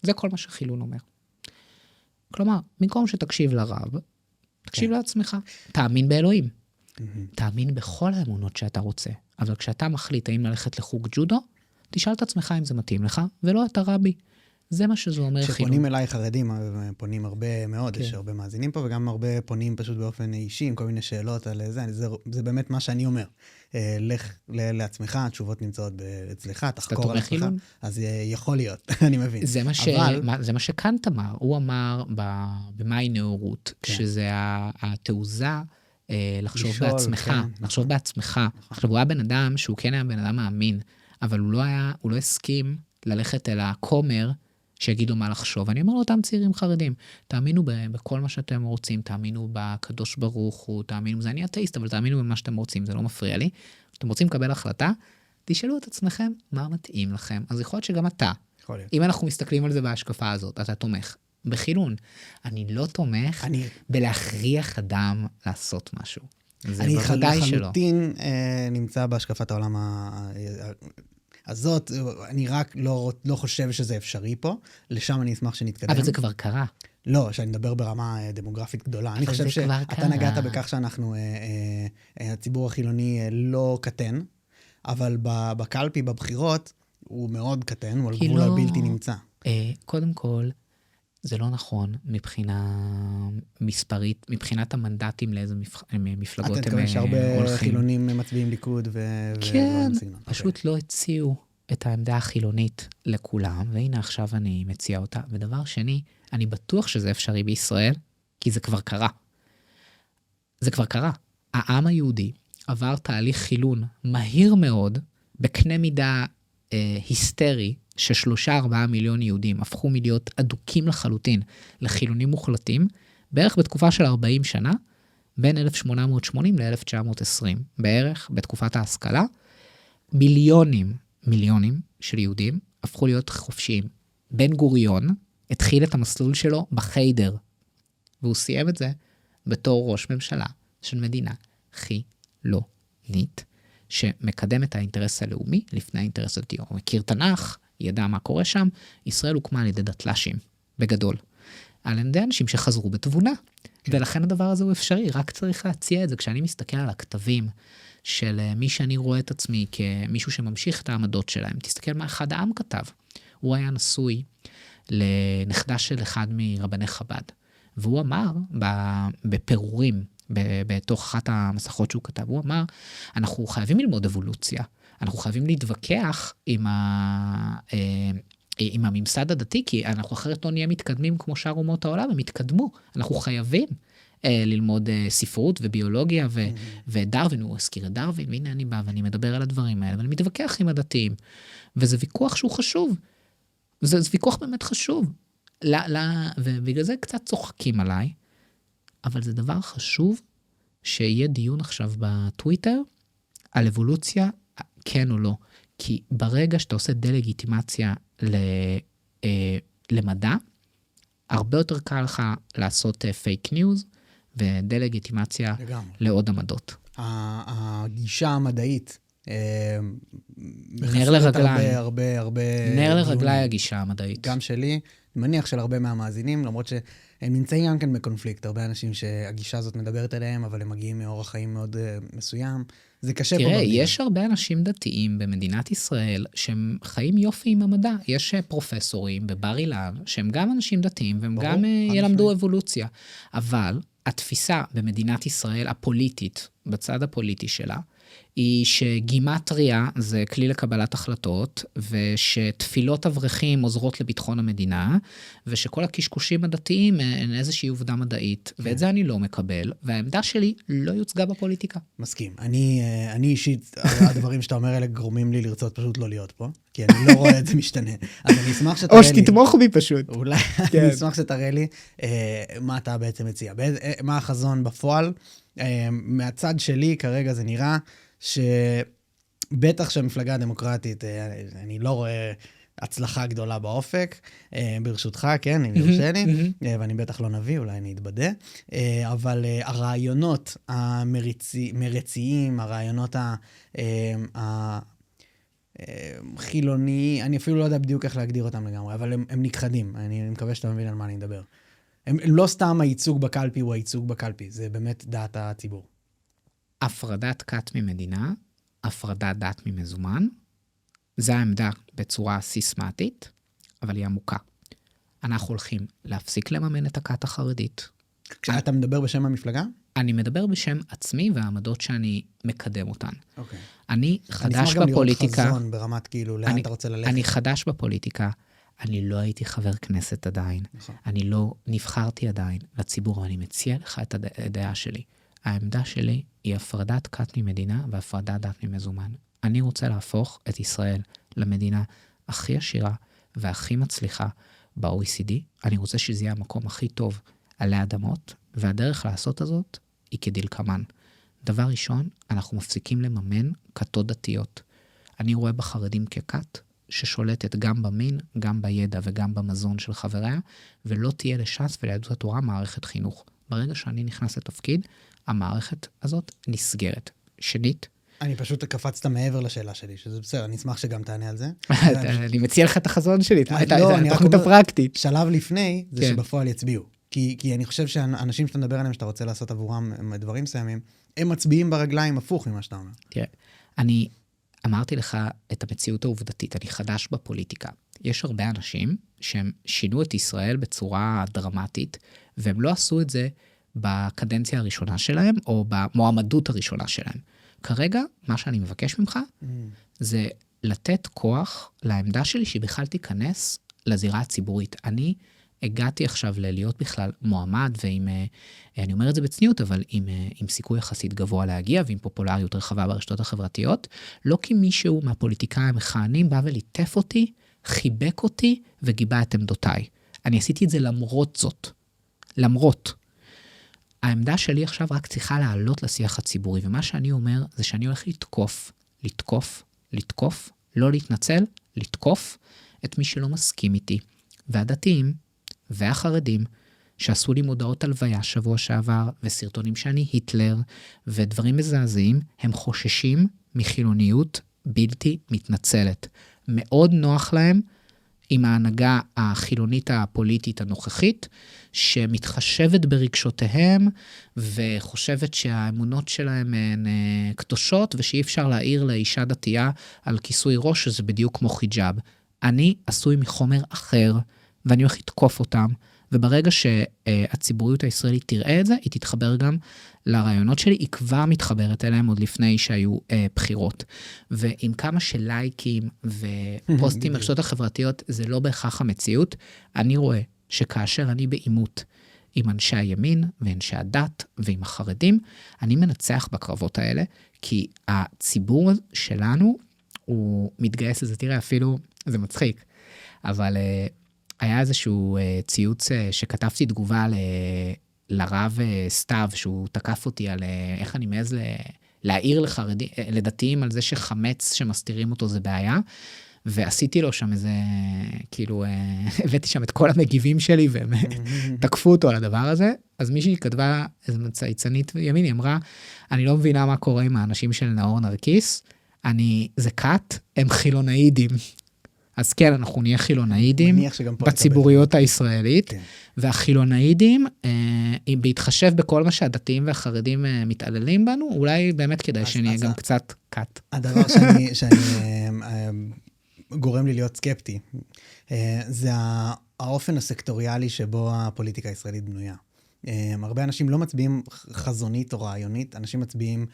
B: זה כל מה שחילון אומר. כלומר, במקום שתקשיב לרב, תקשיב לעצמך. תאמין באלוהים. תאמין בכל האמונות שאתה רוצה. אבל כשאתה מחליט האם ללכת לחוג ג'ודו, תשאל את עצמך אם זה מתאים לך, ולא את הרבי. זה מה שזה אומר חילון.
A: כשפונים אליי חרדים, פונים הרבה מאוד, יש הרבה מאזינים פה, וגם הרבה פונים פשוט באופן אישי, עם כל מיני שאלות על זה. זה באמת מה שאני אומר. לך לעצמך, התשובות נמצאות אצלך, תחקור על עצמך. אז יכול להיות, אני מבין.
B: זה מה שקאנט אמר. הוא אמר במאי נאורות, שזה התעוזה לחשוב בעצמך. לחשוב בעצמך. עכשיו, הוא היה בן אדם שהוא כן היה בן אדם מאמין, אבל הוא לא הסכים ללכת אל הכומר שיגידו מה לחשוב. אני אומר לאותם צעירים חרדים, תאמינו בכל מה שאתם רוצים, תאמינו בקדוש ברוך הוא, תאמינו, זה אני אתאיסט, אבל תאמינו במה שאתם רוצים, זה לא מפריע לי. אתם רוצים לקבל החלטה, תשאלו את עצמכם מה מתאים לכם. אז יכול להיות שגם אתה, אם אנחנו מסתכלים על זה בהשקפה הזאת, אתה תומך. בחילון, אני לא תומך בלהכריח אדם לעשות משהו. זה בוודאי שלא.
A: אני לחלוטין נמצא בהשקפת העולם הזאת, אני רק לא חושב שזה אפשרי פה, לשם אני אשמח שנתקדם.
B: אבל זה כבר קרה.
A: לא, שאני מדבר ברמה דמוגרפית גדולה. אני חושב שאתה נגעת בכך שאנחנו, הציבור החילוני לא קטן, אבל בקלפי, בבחירות, הוא מאוד קטן, הוא על גבול הבלתי נמצא.
B: קודם כל, זה לא נכון מבחינה מספרית, מבחינת המנדטים לאיזה מפלגות הם הולכים.
A: אתה מתכוון שהרבה חילונים מצביעים ליכוד
B: כן, פשוט לא הציעו את העמדה החילונית לכולם, והנה עכשיו אני מציע אותה. ודבר שני, אני בטוח שזה אפשרי בישראל, כי זה כבר קרה. זה כבר קרה. העם היהודי עבר תהליך חילון מהיר מאוד, בקנה מידה היסטרי, ש3-4 מיליון יהודים הפכו מלהיות אדוקים לחלוטין לחילונים מוחלטים, בערך בתקופה של 40 שנה, בין 1880 ל-1920, בערך בתקופת ההשכלה, מיליונים של יהודים הפכו להיות חופשיים. בן גוריון התחיל את המסלול שלו בחיידר, והוא סיים את זה בתור ראש ממשלה של מדינה חילונית, שמקדם את האינטרס הלאומי לפני האינטרס הדתי. הוא מכיר תנ"ך, ידע מה קורה שם, ישראל הוקמה על ידי דתל"שים, בגדול. על ידי אנשים שחזרו בתבונה, ולכן הדבר הזה הוא אפשרי, רק צריך להציע את זה. כשאני מסתכל על הכתבים של מי שאני רואה את עצמי כמישהו שממשיך את העמדות שלהם, תסתכל מה אחד העם כתב. הוא היה נשוי לנכדה של אחד מרבני חב"ד, והוא אמר בפירורים, בתוך אחת המסכות שהוא כתב, הוא אמר, אנחנו חייבים ללמוד אבולוציה, אנחנו חייבים להתווכח עם הממסד הדתי, כי אנחנו אחרת לא נהיה מתקדמים כמו שאר אומות העולם, הם התקדמו, אנחנו חייבים ללמוד ספרות וביולוגיה ודרווין, הוא הזכיר את דרווין, והנה אני בא ואני מדבר על הדברים האלה, ואני מתווכח עם הדתיים, וזה ויכוח שהוא חשוב, זה ויכוח באמת חשוב, ובגלל זה קצת צוחקים עליי, אבל זה דבר חשוב שיהיה דיון עכשיו בטוויטר על אבולוציה, כן או לא. כי ברגע שאתה עושה דלגיטימציה למדע, הרבה יותר קל לך לעשות פייק ניוז ודלגיטימציה לעוד עמדות.
A: הגישה המדעית
B: נר לרגליים.
A: הרבה
B: נר לרגליים הגישה המדעית.
A: גם שלי, אני מניח של הרבה מהמאזינים, למרות שהם נמצאים גם כן בקונפליקט, הרבה אנשים שהגישה הזאת מדברת עליהם, אבל הם מגיעים מאורח חיים מאוד מסוים. זה קשה פה במדינה.
B: תראה, יש הרבה אנשים דתיים במדינת ישראל שהם חיים יופי עם המדע. יש פרופסורים בבר אילן שהם גם אנשים דתיים והם גם ילמדו אבולוציה. אבל התפיסה במדינת ישראל הפוליטית, בצד הפוליטי שלה, היא שגימטריה זה כלי לקבלת החלטות, ושתפילות אברכים עוזרות לביטחון המדינה, ושכל הקשקושים הדתיים הם איזושהי עובדה מדעית, ואת זה אני לא מקבל, והעמדה שלי לא יוצגה בפוליטיקה.
A: מסכים. אני אישית, הדברים שאתה אומר האלה גורמים לי לרצות פשוט לא להיות פה, כי אני לא רואה את זה משתנה. אז אני אשמח שתראה לי...
B: או שתתמוך בי פשוט.
A: אולי, אני אשמח שתראה לי מה אתה בעצם מציע, מה החזון בפועל. מהצד שלי כרגע זה נראה שבטח שהמפלגה הדמוקרטית, אני לא רואה הצלחה גדולה באופק, ברשותך, כן, אם יורשה לי, ואני בטח לא נביא, אולי אני אתבדה, אבל הרעיונות המרציים, הרעיונות חילוני, אני אפילו לא יודע בדיוק איך להגדיר אותם לגמרי, אבל הם נכחדים, אני מקווה שאתה מבין על מה אני מדבר. לא סתם הייצוג בקלפי הוא הייצוג בקלפי, זה באמת דעת הציבור.
B: הפרדת כת ממדינה, הפרדת דת ממזומן, זה העמדה בצורה סיסמטית, אבל היא עמוקה. אנחנו הולכים להפסיק לממן את הכת החרדית.
A: כשאתה מדבר בשם המפלגה?
B: אני מדבר בשם עצמי והעמדות שאני מקדם אותן.
A: אוקיי.
B: אני חדש בפוליטיקה.
A: אני אשמח גם לראות חזון ברמת כאילו, לאן אתה רוצה ללכת?
B: אני חדש בפוליטיקה. אני לא הייתי חבר כנסת עדיין. נכון. אני לא נבחרתי עדיין לציבור, ואני מציע לך את הדעה שלי. העמדה שלי היא הפרדת כת ממדינה והפרדת דת ממזומן. אני רוצה להפוך את ישראל למדינה הכי עשירה והכי מצליחה ב-OECD. אני רוצה שזה יהיה המקום הכי טוב עלי אדמות, והדרך לעשות הזאת היא כדלקמן. דבר ראשון, אנחנו מפסיקים לממן כתות דתיות. אני רואה בחרדים ככת ששולטת גם במין, גם בידע וגם במזון של חבריה, ולא תהיה לש"ס וליהדות התורה מערכת חינוך. ברגע שאני נכנס לתפקיד, המערכת הזאת נסגרת. שנית,
A: אני פשוט קפצת מעבר לשאלה שלי, שזה בסדר, אני אשמח שגם תענה על זה.
B: אני מציע לך את החזון שלי, את
A: לא,
B: התוכנית הפרקטית.
A: שלב לפני זה שבפועל יצביעו. כי אני חושב שהאנשים שאתה מדבר עליהם, שאתה רוצה לעשות עבורם דברים מסוימים, הם מצביעים ברגליים הפוך ממה שאתה אומר.
B: תראה, אני אמרתי לך את המציאות העובדתית, אני חדש בפוליטיקה. יש הרבה אנשים שהם שינו את ישראל בצורה דרמטית, והם לא עשו את זה בקדנציה הראשונה שלהם, או במועמדות הראשונה שלהם. כרגע, מה שאני מבקש ממך, זה לתת כוח לעמדה שלי, שהיא בכלל תיכנס לזירה הציבורית. אני הגעתי עכשיו להיות בכלל מועמד, ועם, אני אומר את זה בצניעות, אבל עם סיכוי יחסית גבוה להגיע, ועם פופולריות רחבה ברשתות החברתיות, לא כי מישהו מהפוליטיקאים המכהנים בא וליטף אותי, חיבק אותי וגיבה את עמדותיי. אני עשיתי את זה למרות זאת. למרות. העמדה שלי עכשיו רק צריכה לעלות לשיח הציבורי, ומה שאני אומר זה שאני הולך לתקוף, לא להתנצל, לתקוף את מי שלא מסכים איתי. והדתיים והחרדים שעשו לי מודעות הלוויה שבוע שעבר, וסרטונים שאני היטלר, ודברים מזעזעים, הם חוששים מחילוניות בלתי מתנצלת. מאוד נוח להם עם ההנהגה החילונית הפוליטית הנוכחית, שמתחשבת ברגשותיהם, וחושבת שהאמונות שלהם הן קדושות, ושאי אפשר להעיר לאישה דתייה על כיסוי ראש, שזה בדיוק כמו חיג'אב. אני עשוי מחומר אחר, ואני הולך לתקוף אותם, וברגע שהציבוריות הישראלית תראה את זה, היא תתחבר גם לרעיונות שלי, היא כבר מתחברת אליהם עוד לפני שהיו בחירות. ועם כמה שלייקים ופוסטים ברשתות החברתיות, זה לא בהכרח המציאות. אני רואה שכאשר אני בעימות עם אנשי הימין ואנשי הדת ועם החרדים, אני מנצח בקרבות האלה, כי הציבור שלנו הוא מתגייס לזה, תראה אפילו, זה מצחיק, אבל היה איזשהו ציוץ שכתבתי תגובה לרב סתיו, שהוא תקף אותי על איך אני מעז להעיר לדתיים על זה שחמץ שמסתירים אותו זה בעיה, ועשיתי לו שם איזה, כאילו, הבאתי שם את כל המגיבים שלי, והם תקפו אותו על הדבר הזה. אז מישהי כתבה, איזו צייצנית ימין, היא אמרה, אני לא מבינה מה קורה עם האנשים של נאור נרקיס, זה כת, הם חילונאידים. אז כן, אנחנו נהיה חילונאידים בציבוריות הישראלית, והחילונאידים, אם בהתחשב בכל מה שהדתיים והחרדים מתעללים בנו, אולי באמת כדאי שנהיה גם קצת כת.
A: הדבר שאני גורם לי להיות סקפטי, זה האופן הסקטוריאלי שבו הפוליטיקה הישראלית בנויה. הרבה אנשים לא מצביעים חזונית או רעיונית, אנשים מצביעים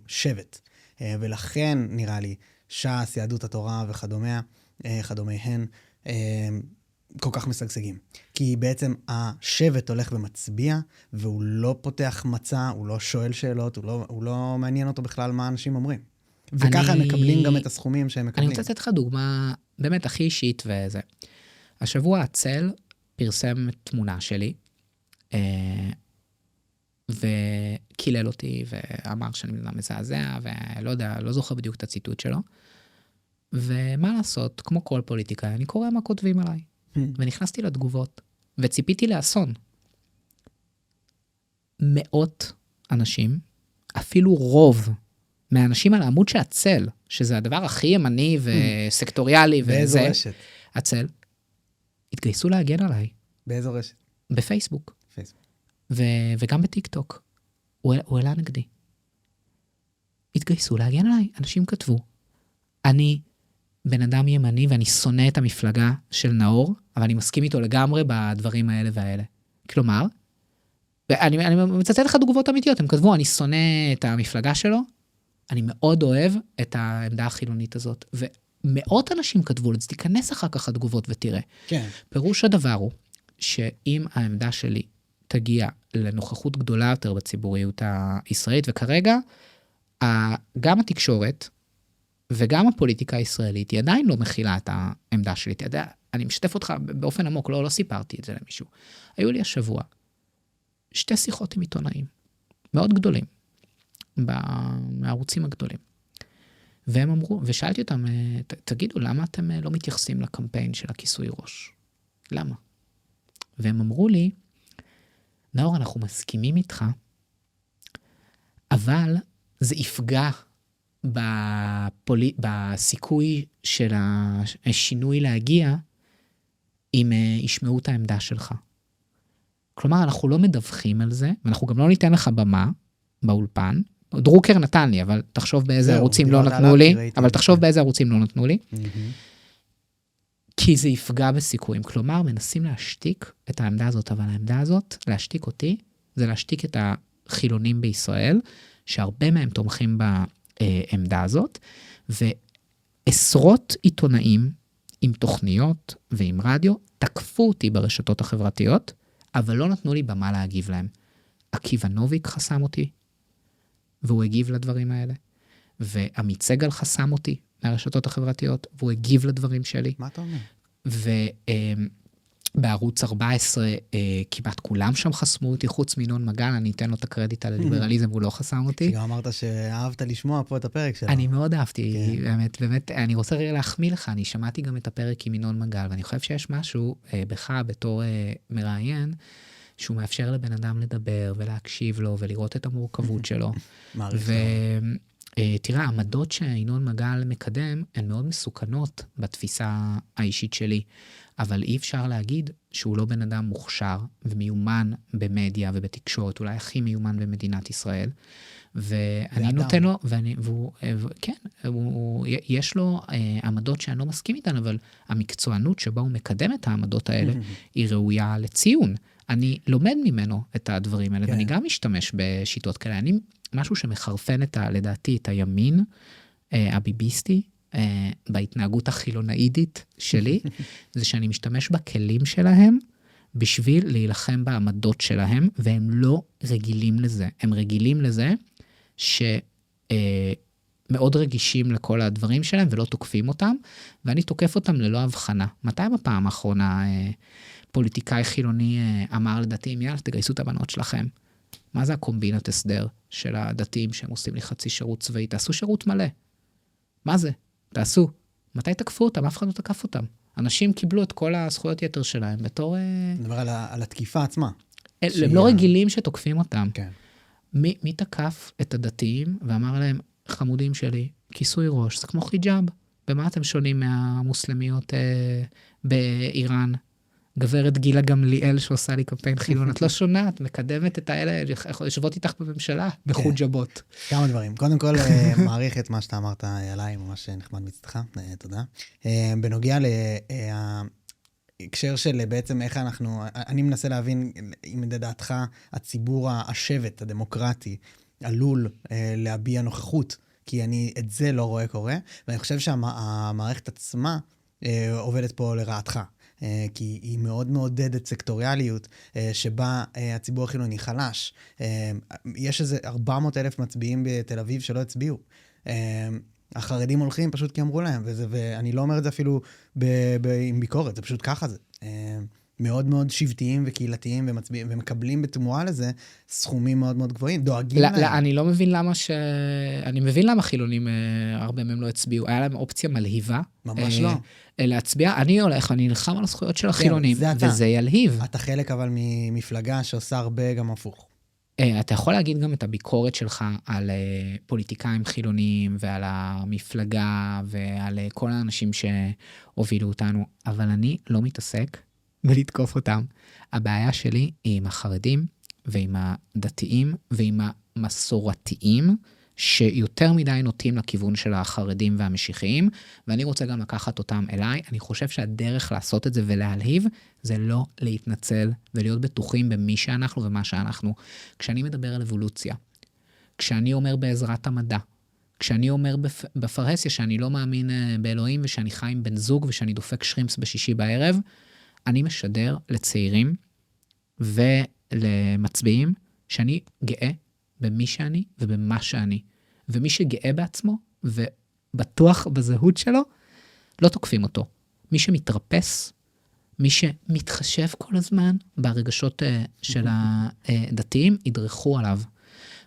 A: שבט. ולכן נראה לי ש"ס, יהדות התורה וכדומיהן, כל כך משגשגים. כי בעצם השבט הולך ומצביע, והוא לא פותח מצע, הוא לא שואל שאלות, הוא לא מעניין אותו בכלל מה אנשים אומרים. וככה הם מקבלים גם את הסכומים שהם מקבלים.
B: אני רוצה לתת לך דוגמה באמת הכי אישית וזה. השבוע הצל פרסם תמונה שלי, וקילל אותי, ואמר שאני מזעזע, ולא יודע, לא זוכר בדיוק את הציטוט שלו. ומה לעשות, כמו כל פוליטיקאי, אני קורא מה כותבים עליי. ונכנסתי לתגובות, וציפיתי לאסון. מאות אנשים, אפילו רוב מהאנשים על העמוד של הצל, שזה הדבר הכי ימני וסקטוריאלי,
A: באיזו רשת?
B: הצל, התגייסו להגן עליי.
A: באיזו רשת?
B: בפייסבוק.
A: פייסבוק.
B: וגם בטיקטוק. הוא העלה נגדי. התגייסו להגן עליי. אנשים כתבו, אני בן אדם ימני ואני שונא את המפלגה של נאור, אבל אני מסכים איתו לגמרי בדברים האלה והאלה. כלומר, אני מצטט לך תגובות אמיתיות, הם כתבו, אני שונא את המפלגה שלו, אני מאוד אוהב את העמדה החילונית הזאת, ומאות אנשים כתבו, אז תיכנס אחר כך התגובות ותראה.
A: כן.
B: פירוש הדבר הוא, שאם העמדה שלי תגיע לנוכחות גדולה יותר בציבוריות הישראלית, וכרגע, גם התקשורת, וגם הפוליטיקה הישראלית, היא עדיין לא מכילה את העמדה שלי. אתה יודע, אני משתף אותך באופן עמוק, לא סיפרתי את זה למישהו. היו לי השבוע 2 שיחות עם עיתונאים, מאוד גדולים, מהערוצים הגדולים. והם אמרו, ושאלתי אותם, תגידו, למה אתם לא מתייחסים לקמפיין של הכיסוי ראש? למה? והם אמרו לי, נאור, אנחנו מסכימים איתך, אבל זה יפגע בסיכוי של השינוי להגיע, אם ישמעו את העמדה שלך. כלומר, אנחנו לא מדווחים על זה, ואנחנו גם לא ניתן לך במה, באולפן. דרוקר נתן לי, אבל תחשוב באיזה ערוצים לא נתנו לי, כי זה יפגע בסיכויים. כלומר, מנסים להשתיק את העמדה הזאת, אבל העמדה הזאת, להשתיק אותי, זה להשתיק את החילונים בישראל, שהרבה מהם תומכים בעמדה הזאת, ועשרות עיתונאים עם תוכניות ועם רדיו, תקפו אותי ברשתות החברתיות, אבל לא נתנו לי במה להגיב להם. עקיבא נוביק חסם אותי, והוא הגיב לדברים האלה, ועמית סגל חסם אותי מהרשתות החברתיות, והוא הגיב לדברים שלי.
A: מה אתה אומר?
B: ובערוץ 14, כמעט כולם שם חסמו אותי, חוץ מינון מגל, אני אתן לו את הקרדיט על הליברליזם, והוא לא חסם אותי.
A: גם אמרת שאהבת לשמוע פה את הפרק שלו.
B: אני מאוד אהבתי, באמת, אני רוצה להחמיא לך, אני שמעתי גם את הפרק עם ינון מגל, ואני חושב שיש משהו בך בתור מראיין, שהוא מאפשר לבן אדם לדבר ולהקשיב לו ולראות את המורכבות שלו. ותראה, העמדות שינון מגל מקדם הן מאוד מסוכנות בתפיסה האישית שלי, אבל אי אפשר להגיד שהוא לא בן אדם מוכשר ומיומן במדיה ובתקשורת, אולי הכי מיומן במדינת ישראל, ואני נותן לו, כן, יש לו עמדות שאני לא מסכים איתן, אבל המקצוענות שבה הוא מקדם את העמדות האלה, היא ראויה לציון. אני לומד ממנו את הדברים האלה, ואני גם משתמש בשיטות כאלה. אני, משהו שמחרפן לדעתי, את הימין הביביסטי, בהתנהגות החילונאידית שלי, זה שאני משתמש בכלים שלהם, בשביל להילחם בעמדות שלהם, והם לא רגילים לזה. הם רגילים לזה שמאוד רגישים לכל הדברים שלהם, ולא תוקפים אותם, ואני תוקף אותם ללא הבחנה. מתי בפעם האחרונה פוליטיקאי חילוני אמר לדתיים, יאללה, תגייסו את הבנות שלכם? מה זה הקומבינת הסדר של הדתיים שהם עושים לי חצי שירות צבאי? תעשו שירות מלא. מה זה? תעשו. מתי תקפו אותם? אף אחד לא תקף אותם. אנשים קיבלו את כל הזכויות יתר שלהם בתור...
A: נדבר על התקיפה עצמה.
B: הם לא רגילים שתוקפים אותם.
A: כן.
B: מי תקף את הדתיים ואמר להם, חמודים שלי, כיסוי ראש, זה כמו חיג'אב. במה אתם שונים מהמוסלמיות באיראן? גברת גילה גמליאל שעושה לי קמפיין חילון, את לא שונה, את מקדמת את האלה, יושבות איתך בממשלה, בחוג'בות.
A: כמה דברים. קודם כל, מעריך את מה שאתה אמרת עליי, ממש נחמד מצדך, תודה. בנוגע להקשר של בעצם איך אני מנסה להבין, אם לדעתך הציבור השבט הדמוקרטי עלול להביע נוכחות כי אני את זה לא רואה קורה, ואני חושב שהמערכת עצמה עובדת פה לרעתך. כי היא מאוד מעודדת סקטוריאליות, שבה הציבור החילוני חלש. יש איזה 400,000 מצביעים בתל אביב שלא הצביעו. החרדים הולכים פשוט כי אמרו להם, ואני לא אומר את זה אפילו עם ביקורת, זה פשוט ככה זה. מאוד מאוד שבטיים וקהילתיים ומצביעים, ומקבלים בתמורה לזה סכומים מאוד מאוד גבוהים, דואגים להם.
B: אני לא מבין אני מבין למה חילונים, הרבה מהם לא הצביעו. היה להם אופציה מלהיבה.
A: ממש לא.
B: להצביע, אני נלחם על הזכויות של החילונים, וזה ילהיב.
A: אתה חלק אבל ממפלגה שעושה הרבה גם הפוך.
B: אתה יכול להגיד גם את הביקורת שלך על פוליטיקאים חילוניים, ועל המפלגה, ועל כל האנשים שהובילו אותנו, אבל אני לא מתעסק ולתקוף אותם. הבעיה שלי היא עם החרדים, ועם הדתיים, ועם המסורתיים, שיותר מדי נוטים לכיוון של החרדים והמשיחיים, ואני רוצה גם לקחת אותם אליי. אני חושב שהדרך לעשות את זה ולהלהיב, זה לא להתנצל ולהיות בטוחים במי שאנחנו ומה שאנחנו. כשאני מדבר על אבולוציה, כשאני אומר בעזרת המדע, כשאני אומר בפרהסיה שאני לא מאמין באלוהים, ושאני חי עם בן זוג, ושאני דופק שרימפס בשישי בערב, אני משדר לצעירים ולמצביעים שאני גאה במי שאני ובמה שאני. ומי שגאה בעצמו ובטוח בזהות שלו, לא תוקפים אותו. מי שמתרפס, מי שמתחשב כל הזמן ברגשות של הדתיים, ידרכו עליו.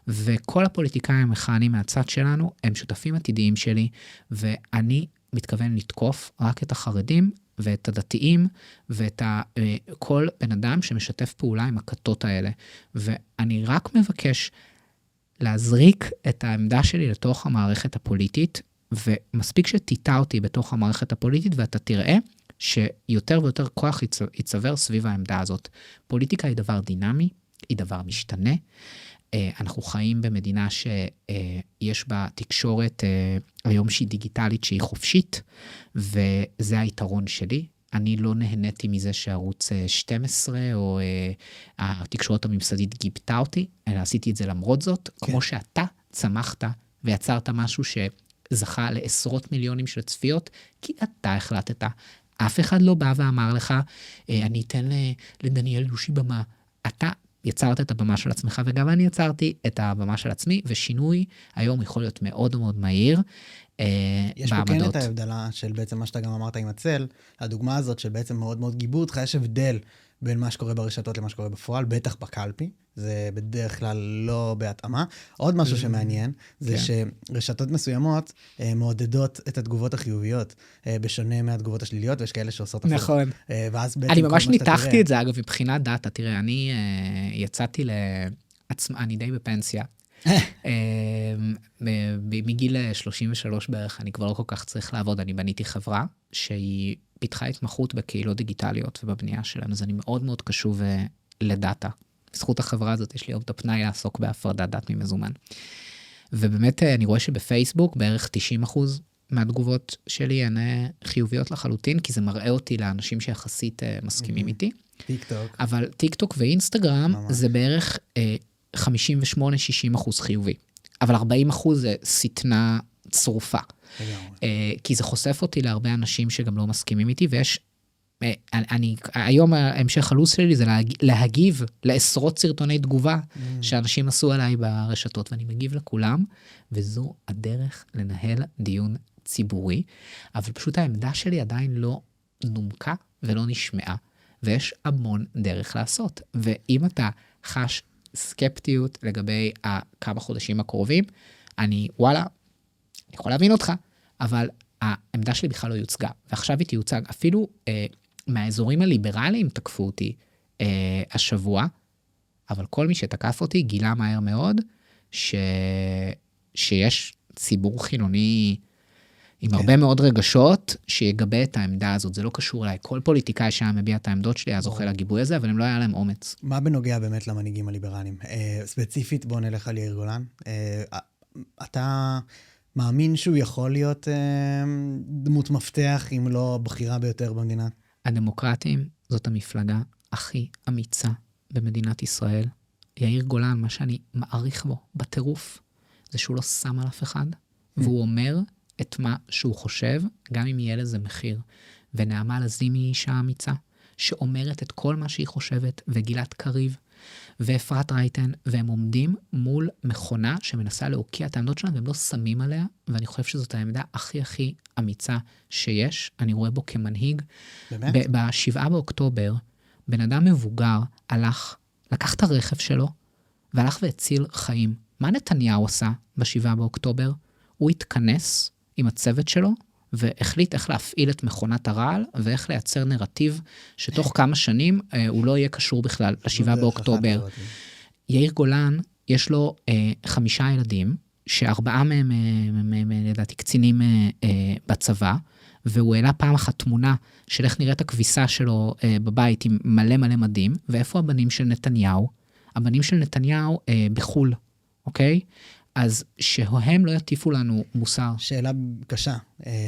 B: וכל הפוליטיקאים המכהנים מהצד שלנו, הם שותפים עתידיים שלי, ואני מתכוון לתקוף רק את החרדים, ואת הדתיים, ואת כל בן אדם שמשתף פעולה עם הכתות האלה. ואני רק מבקש להזריק את העמדה שלי לתוך המערכת הפוליטית, ומספיק שתיטע אותי בתוך המערכת הפוליטית, ואתה תראה שיותר ויותר כוח יצבר סביב העמדה הזאת. פוליטיקה היא דבר דינמי, היא דבר משתנה. אנחנו חיים במדינה שיש בה תקשורת היום שהיא דיגיטלית, שהיא חופשית, וזה היתרון שלי. אני לא נהניתי מזה שערוץ 12 או התקשורת הממסדית גיבתה אותי, אלא עשיתי את זה למרות זאת, כן. כמו שאתה צמחת ויצרת משהו שזכה לעשרות מיליונים של צפיות, כי אתה החלטת. אף אחד לא בא ואמר לך, אני אתן לדניאל לושי במה. אתה יצרת את הבמה של עצמך, וגם אני יצרתי את הבמה של עצמי, ושינוי היום יכול להיות מאוד מאוד מהיר.
A: יש פה כן את ההבדלה של בעצם מה שאתה גם אמרת עם הצל, הדוגמה הזאת של בעצם מאוד מאוד גיבו אותך, יש הבדל בין מה שקורה ברשתות למה שקורה בפועל, בטח בקלפי, זה בדרך כלל לא בהתאמה. עוד משהו שמעניין, זה שרשתות מסוימות מעודדות את התגובות החיוביות, בשונה מהתגובות השליליות, ויש כאלה שעושות הפוך.
B: נכון. אני ממש ניתחתי את זה, אגב, מבחינת דאטה, תראה, אני יצאתי אני די בפנסיה, מגיל 33 בערך, אני כבר לא כל כך צריך לעבוד, אני בניתי חברה שהיא פיתחה התמחות בקהילות דיגיטליות ובבנייה שלנו, אז אני מאוד מאוד קשוב לדאטה. בזכות החברה הזאת יש לי עוד הפנאי לעסוק בהפרדת דת ממזומן. ובאמת אני רואה שבפייסבוק בערך 90% מהתגובות שלי הן חיוביות לחלוטין, כי זה מראה אותי לאנשים שיחסית מסכימים איתי.
A: טיקטוק.
B: אבל טיקטוק ואינסטגרם זה בערך 58-60% חיובי. אבל 40% זה סתנה צרופה. כי זה חושף אותי להרבה אנשים שגם לא מסכימים איתי, ויש, היום ההמשך הלו"ז שלי זה להגיב לעשרות סרטוני תגובה שאנשים עשו עליי ברשתות, ואני מגיב לכולם, וזו הדרך לנהל דיון ציבורי, אבל פשוט העמדה שלי עדיין לא נומקה ולא נשמעה, ויש המון דרך לעשות. ואם אתה חש סקפטיות לגבי כמה חודשים הקרובים, אני יכול להבין אותך, אבל העמדה שלי בכלל לא יוצגה, ועכשיו היא תיוצג. אפילו מהאזורים הליברליים תקפו אותי השבוע, אבל כל מי שתקף אותי גילה מהר מאוד, שיש ציבור חילוני עם הרבה מאוד רגשות, שיגבה את העמדה הזאת. זה לא קשור אליי. כל פוליטיקאי שהיה מביע את העמדות שלי, אז זוכה לגיבוי הזה, אבל הם לא היה להם אומץ.
A: מה בנוגע באמת למנהיגים הליברליים? ספציפית, בוא נלך על יאיר גולן. אתה מאמין שהוא יכול להיות דמות מפתח, אם לא בחירה ביותר במדינה?
B: הדמוקרטים זאת המפלגה הכי אמיצה במדינת ישראל. יאיר גולן, מה שאני מעריך בו, בטירוף, זה שהוא לא שם על אף אחד, והוא אומר את מה שהוא חושב, גם אם יהיה לזה מחיר. ונעמה לזימי היא אישה אמיצה, שאומרת את כל מה שהיא חושבת, וגלעד קריב, ואפרת רייטן, והם עומדים מול מכונה שמנסה להוקיע את העמדות שלהם, והם לא שמים עליה, ואני חושב שזאת העמדה הכי הכי אמיצה שיש, אני רואה בו כמנהיג.
A: באמת?
B: ב-7 באוקטובר, בן אדם מבוגר לקח את הרכב שלו, והלך והציל חיים. מה נתניהו עשה ב-7 באוקטובר? הוא התכנס עם הצוות שלו, והחליט איך להפעיל את מכונת הרעל, ואיך לייצר נרטיב, שתוך כמה שנים הוא לא יהיה קשור בכלל ל-7 באוקטובר. יאיר גולן, יש לו 5 ילדים, ש4 מהם, לדעתי, קצינים בצבא, והוא העלה פעם אחת תמונה של איך נראית הכביסה שלו בבית עם מלא מלא מדים, ואיפה הבנים של נתניהו? הבנים של נתניהו בחול, אוקיי? אז שהם לא יטיפו לנו מוסר.
A: שאלה קשה,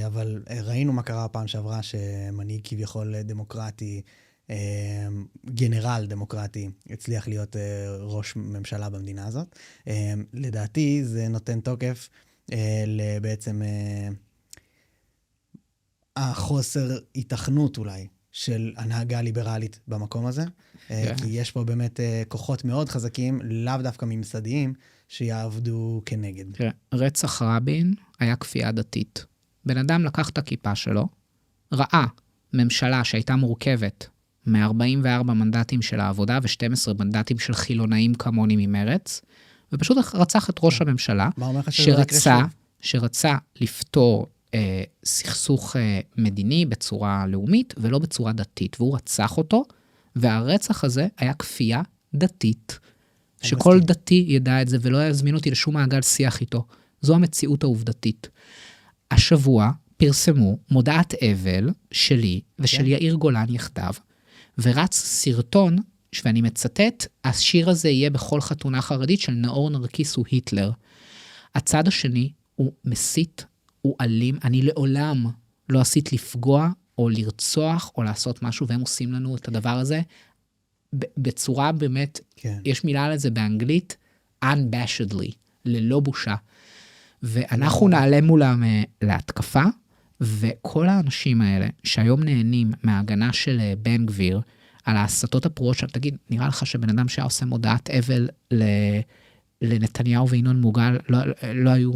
A: אבל ראינו מה קרה הפעם שעברה, שמנהיג כביכול דמוקרטי, גנרל דמוקרטי, הצליח להיות ראש ממשלה במדינה הזאת. לדעתי זה נותן תוקף לבעצם החוסר התכנות אולי של הנהגה ליברלית במקום הזה, כי יש פה באמת כוחות מאוד חזקים, לאו דווקא ממסדיים, שיעבדו כנגד.
B: תראה, רצח רבין היה כפייה דתית. בן אדם לקח את הכיפה שלו, ראה ממשלה שהייתה מורכבת מ-44 מנדטים של העבודה ו-12 מנדטים של חילונאים כמוני ממרץ, ופשוט רצח את ראש הממשלה, שרצה לפתור סכסוך מדיני בצורה לאומית ולא בצורה דתית, והוא רצח אותו, והרצח הזה היה כפייה דתית. שכל דתי ידע את זה ולא יזמין אותי לשום מעגל שיח איתו. זו המציאות העובדתית. השבוע פרסמו מודעת אבל שלי ושל יאיר גולן יחדיו, ורץ סרטון, ואני מצטט, השיר הזה יהיה בכל חתונה חרדית של נאור נרקיס הוא היטלר. הצד השני הוא מסית, הוא אלים, אני לעולם לא עשית לפגוע או לרצוח או לעשות משהו, והם עושים לנו את הדבר הזה, בצורה באמת, כן. יש מילה על זה באנגלית, unabashedly, ללא בושה. ואנחנו נעלה מולם להתקפה, וכל האנשים האלה שהיום נהנים מההגנה של בן גביר, על ההסתות הפרועות שם, תגיד, נראה לך שבן אדם שהיה עושה מודעת אבל לנתניהו וינון מוגל, לא היו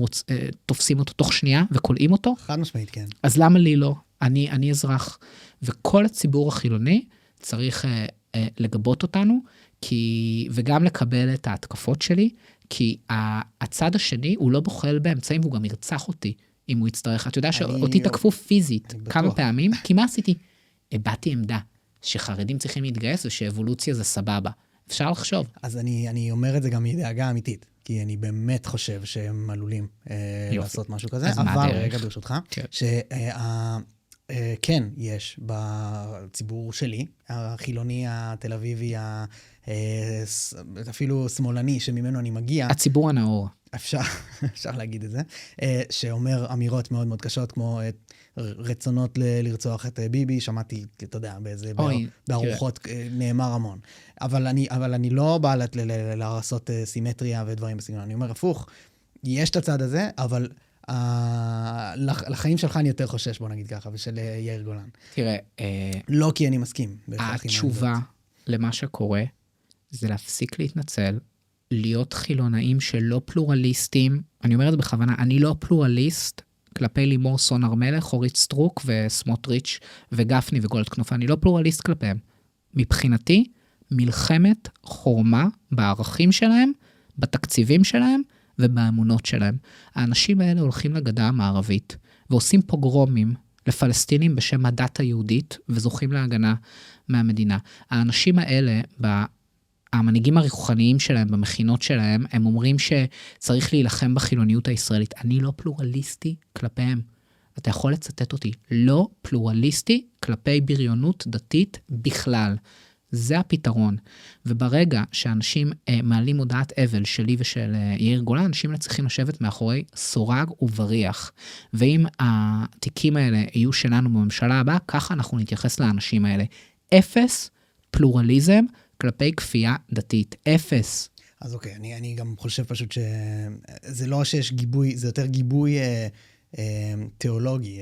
B: תופסים אותו תוך שנייה וקולעים אותו?
A: חד משמעית, כן.
B: אז למה לי לא? אני אזרח. וכל הציבור החילוני צריך לגבות אותנו, וגם לקבל את ההתקפות שלי, כי הצד השני הוא לא בוחל באמצעים, והוא גם ירצח אותי, אם הוא יצטרך. אתה יודע שאותי תקפו פיזית כמה פעמים, כי מה עשיתי? הבאתי עמדה, שחרדים צריכים להתגייס, ושאבולוציה זה סבבה. אפשר לחשוב.
A: אז אני אומר את זה גם מדאגה אמיתית, כי אני באמת חושב שהם עלולים לעשות משהו כזה, אבל רגע ברשותך, כן, יש בציבור שלי, החילוני, התל אביבי, אפילו שמאלני שממנו אני מגיע.
B: הציבור הנאור.
A: אפשר להגיד את זה, שאומר אמירות מאוד מאוד קשות, כמו רצונות לרצוח את ביבי, שמעתי, אתה יודע, בארוחות נאמר המון. אבל אני לא בא לעשות סימטריה ודברים בסגנון. אני אומר, הפוך, יש את הצד הזה, אבל לחיים שלך אני יותר חושש, בוא נגיד ככה, ושל יאיר גולן.
B: תראה,
A: לא כי אני מסכים.
B: התשובה למה שקורה, זה להפסיק להתנצל, להיות חילונאים שלא פלורליסטים, אני אומר את זה בכוונה, אני לא פלורליסט כלפי לימור סון הר מלך, אורית סטרוק וסמוטריץ' וגפני וגולדקנופ, אני לא פלורליסט כלפיהם. מבחינתי, מלחמת חורמה בערכים שלהם, בתקציבים שלהם ובאמונות שלהם. האנשים האלה הולכים לגדה המערבית ועושים פוגרומים לפלסטינים בשם הדת היהודית וזוכים להגנה מהמדינה. האנשים האלה, המנהיגים הרוחניים שלהם, במכינות שלהם, הם אומרים שצריך להילחם בחילוניות הישראלית. אני לא פלורליסטי כלפיהם. אתה יכול לצטט אותי. לא פלורליסטי כלפי בריונות דתית בכלל. זה הפתרון. וברגע שאנשים מעלים הודעת אבל שלי ושל יאיר גולן, אנשים צריכים לשבת מאחורי סורג ובריח. ואם התיקים האלה יהיו שלנו בממשלה הבאה, ככה אנחנו נתייחס לאנשים האלה. אפס פלורליזם כלפי כפייה דתית. אפס.
A: אז אוקיי, אני גם חושב פשוט שזה לא שיש גיבוי, זה יותר גיבוי תיאולוגי,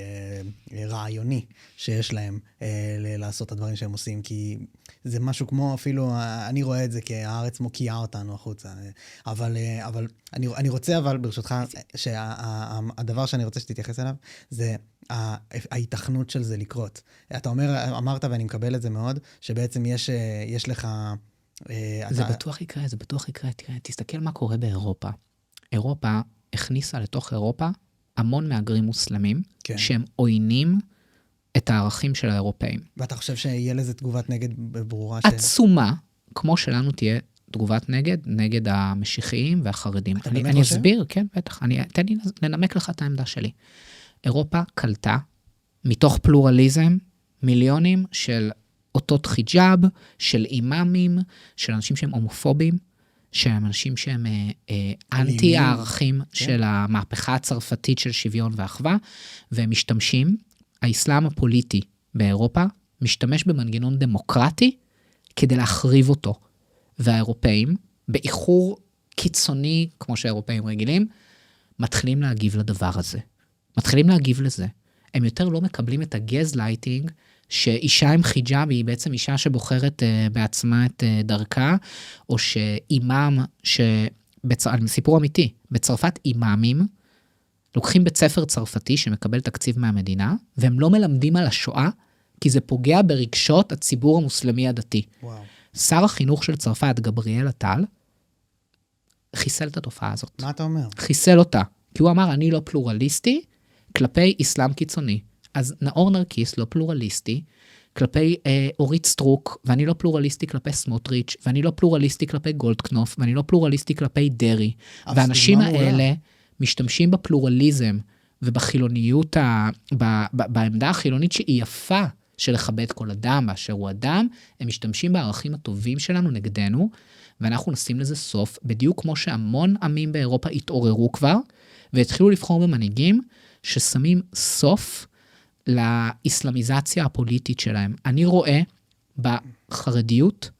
A: רעיוני, שיש להם לעשות את הדברים שהם עושים, כי זה משהו כמו אפילו, אני רואה את זה כהארץ מוקיעה אותנו החוצה, אבל אני רוצה, אבל ברשותך, שהדבר שאני רוצה שתתייחס אליו, זה ההיתכנות של זה לקרות. אתה אמרת, ואני מקבל את זה מאוד, שבעצם יש לך...
B: זה בטוח יקרה, זה בטוח יקרה. תראה, תסתכל מה קורה באירופה. אירופה הכניסה לתוך אירופה המון מהגרים מוסלמים, כן. שהם עוינים את הערכים של האירופאים.
A: ואתה חושב שיהיה לזה תגובת נגד ברורה?
B: עצומה, כמו שלנו תהיה תגובת נגד המשיחיים והחרדים. אני אסביר, כן, בטח. תן לי לנמק לך את העמדה שלי. אירופה קלטה, מתוך פלורליזם, מיליונים של אותות חיג'אב, של אימאמים, של אנשים שהם הומופובים, שהם אנשים שהם אנטי הערכים של המהפכה הצרפתית של שוויון ואחווה, והם משתמשים, האסלאם הפוליטי באירופה, משתמש במנגנון דמוקרטי, כדי להחריב אותו. והאירופאים, באיחור קיצוני, כמו שהאירופאים רגילים, מתחילים להגיב לדבר הזה. מתחילים להגיב לזה. הם יותר לא מקבלים את הגזלייטינג, שאישה עם חיג'אב היא בעצם אישה שבוחרת בעצמה את דרכה, או שאימאם, סיפור אמיתי, בצרפת אימאמים, לוקחים בית ספר צרפתי שמקבל תקציב מהמדינה, והם לא מלמדים על השואה, כי זה פוגע ברגשות הציבור המוסלמי הדתי. וואו. שר החינוך של צרפת, גבריאל אטל, חיסל את התופעה הזאת.
A: מה אתה אומר?
B: חיסל אותה, כי הוא אמר, אני לא פלורליסטי, כלפי אסלאם קיצוני. אז נאור נרקיס לא פלורליסטי, כלפי אורית סטרוק, ואני לא פלורליסטי כלפי סמוטריץ', ואני לא פלורליסטי כלפי גולדקנופ, ואני לא פלורליסטי כלפי דרי. והאנשים האלה משתמשים בפלורליזם, ובחילוניות, בעמדה החילונית שהיא יפה, של לכבד כל אדם באשר הוא אדם, הם משתמשים בערכים הטובים שלנו נגדנו, ואנחנו נשים לזה סוף, בדיוק כמו שהמון עמים באירופה התעוררו כבר, והתחילו לבחור במנהיגים, ששמים סוף לאסלאמיזציה הפוליטית שלהם. אני רואה בחרדיות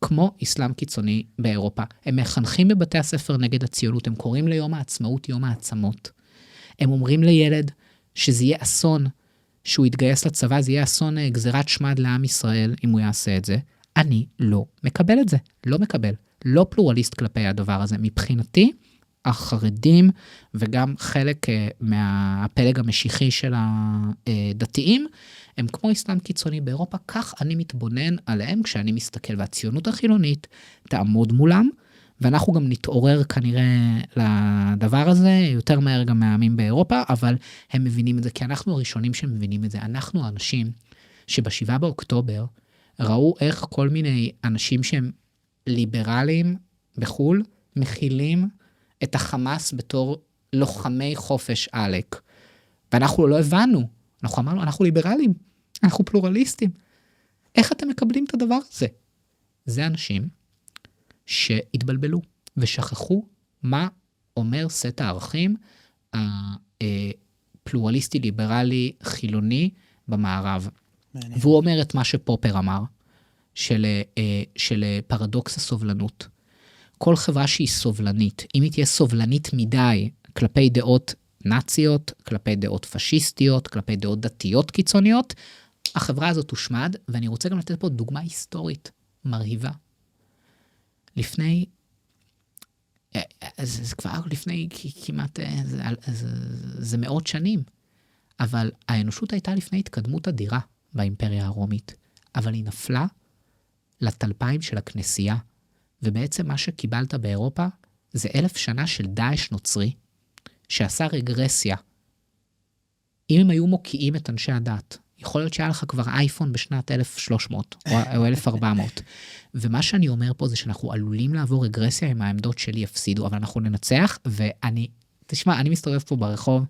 B: כמו אסלאם קיצוני באירופה. הם מחנכים בבתי הספר נגד הציונות, הם קוראים ליום העצמאות יום העצמות. הם אומרים לילד שזה יהיה אסון, שהוא יתגייס לצבא, זה יהיה אסון גזירת שמד לעם ישראל, אם הוא יעשה את זה. אני לא מקבל את זה, לא מקבל. לא פלורליסט כלפי הדבר הזה. מבחינתי, החרדים וגם חלק מהפלג המשיחי של הדתיים, הם כמו אסלאם קיצוני באירופה, כך אני מתבונן עליהם כשאני מסתכל, והציונות החילונית תעמוד מולם, ואנחנו גם נתעורר כנראה לדבר הזה, יותר מהר גם מהעמים באירופה, אבל הם מבינים את זה, כי אנחנו הראשונים שמבינים את זה, אנחנו האנשים שבשבעה באוקטובר, ראו איך כל מיני אנשים שהם ליברליים בחול, מכילים את החמאס בתור לוחמי חופש עלק. ואנחנו לא הבנו. אנחנו אמרנו, אנחנו ליברלים, אנחנו פלורליסטים. איך אתם מקבלים את הדבר הזה? זה אנשים שהתבלבלו ושכחו מה אומר סט הערכים הפלורליסטי, ליברלי, חילוני במערב. והוא אומר את מה שפופר אמר, של פרדוקס הסובלנות. כל חברה שהיא סובלנית, אם היא תהיה סובלנית מדי כלפי דעות נאציות, כלפי דעות פשיסטיות, כלפי דעות דתיות קיצוניות, החברה הזאת תושמד, ואני רוצה גם לתת פה דוגמה היסטורית מרהיבה. לפני, זה כבר לפני כמעט, זה מאות שנים, אבל האנושות הייתה לפני התקדמות אדירה באימפריה הרומית, אבל היא נפלה לטלפיים של הכנסייה, ובעצם מה שקיבלת באירופה, זה 1000 שנה של דאעש נוצרי, שעשה רגרסיה. אם הם היו מוקיעים את אנשי הדת, יכול להיות שהיה לך כבר אייפון בשנת 1300 או 1400. ומה שאני אומר פה זה שאנחנו עלולים לעבור רגרסיה עם העמדות שלי יפסידו, אבל אנחנו ננצח, תשמע, אני מסתובב פה ברחוב,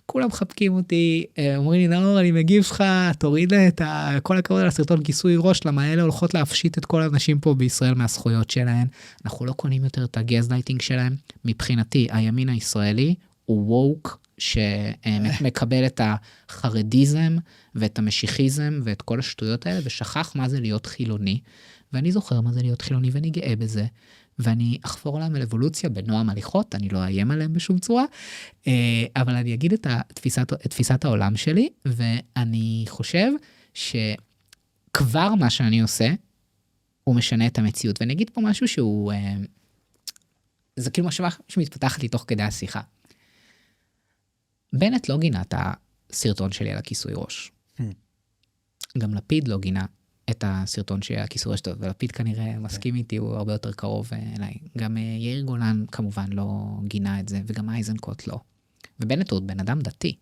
B: כולם מחבקים אותי, אומרים לי, נאור, אני מגיב לך, תוריד את כל הכבוד על הסרטון כיסוי ראש, למה אלה הולכות להפשיט את כל האנשים פה בישראל מהזכויות שלהם. אנחנו לא קונים יותר את הגזלייטינג שלהם. מבחינתי, הימין הישראלי הוא ווק שמקבל את החרדיזם ואת המשיחיזם ואת כל השטויות האלה, ושכח מה זה להיות חילוני. ואני זוכר מה זה להיות חילוני, ואני גאה בזה. ואני אחפור עליהם על אבולוציה בנועם הליכות, אני לא איים עליהם בשום צורה, אבל אני אגיד את תפיסת העולם שלי, ואני חושב שכבר מה שאני עושה, הוא משנה את המציאות. ואני אגיד פה משהו שהוא, זה כאילו משהו שמתפתחת לי תוך כדי השיחה. בנט לא גינה את הסרטון שלי על הכיסוי ראש. גם לפיד לא גינה את הסרטון שלי על הכיסוי ראש, ולפיד כנראה מסכים איתי, הוא הרבה יותר קרוב אליי. גם יאיר גולן כמובן לא גינה את זה, וגם אייזנקוט לא. ובנט הוא בן אדם דתי.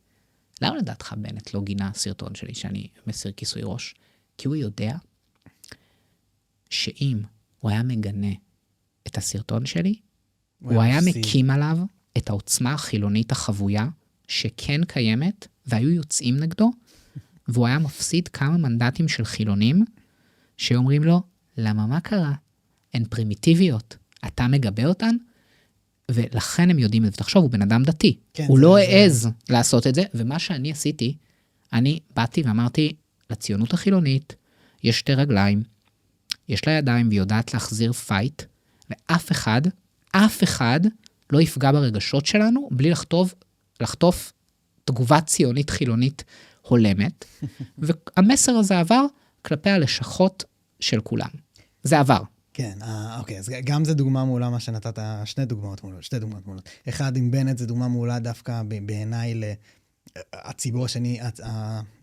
B: למה לדעתך בנט לא גינה סרטון שלי שאני מסיר כיסוי ראש? כי הוא יודע שאם הוא היה מגנה את הסרטון שלי, הוא היה מקים עליו את העוצמה החילונית החבויה, שכן קיימת, והיו יוצאים נגדו, והוא היה מפסיד כמה מנדטים של חילונים, שאומרים לו, למה מה קרה? הן פרימיטיביות, אתה מגבה אותן? ולכן הם יודעים את זה. תחשוב, הוא בן אדם דתי. כן, הוא לא העז לעשות את זה, ומה שאני עשיתי, אני באתי ואמרתי, לציונות החילונית, יש שתי רגליים, יש לה ידיים, והיא יודעת להחזיר פייט, ואף אחד לא יפגע ברגשות שלנו, בלי לחטוף תגובה ציונית חילונית הולמת, והמסר הזה עבר כלפי הלשכות של כולם. זה עבר.
A: כן, אוקיי, אז גם זה דוגמה מעולה מה שנתת, שתי דוגמאות מעולות. אחד עם בנט זה דוגמה מעולה דווקא בעיניי הציבור השני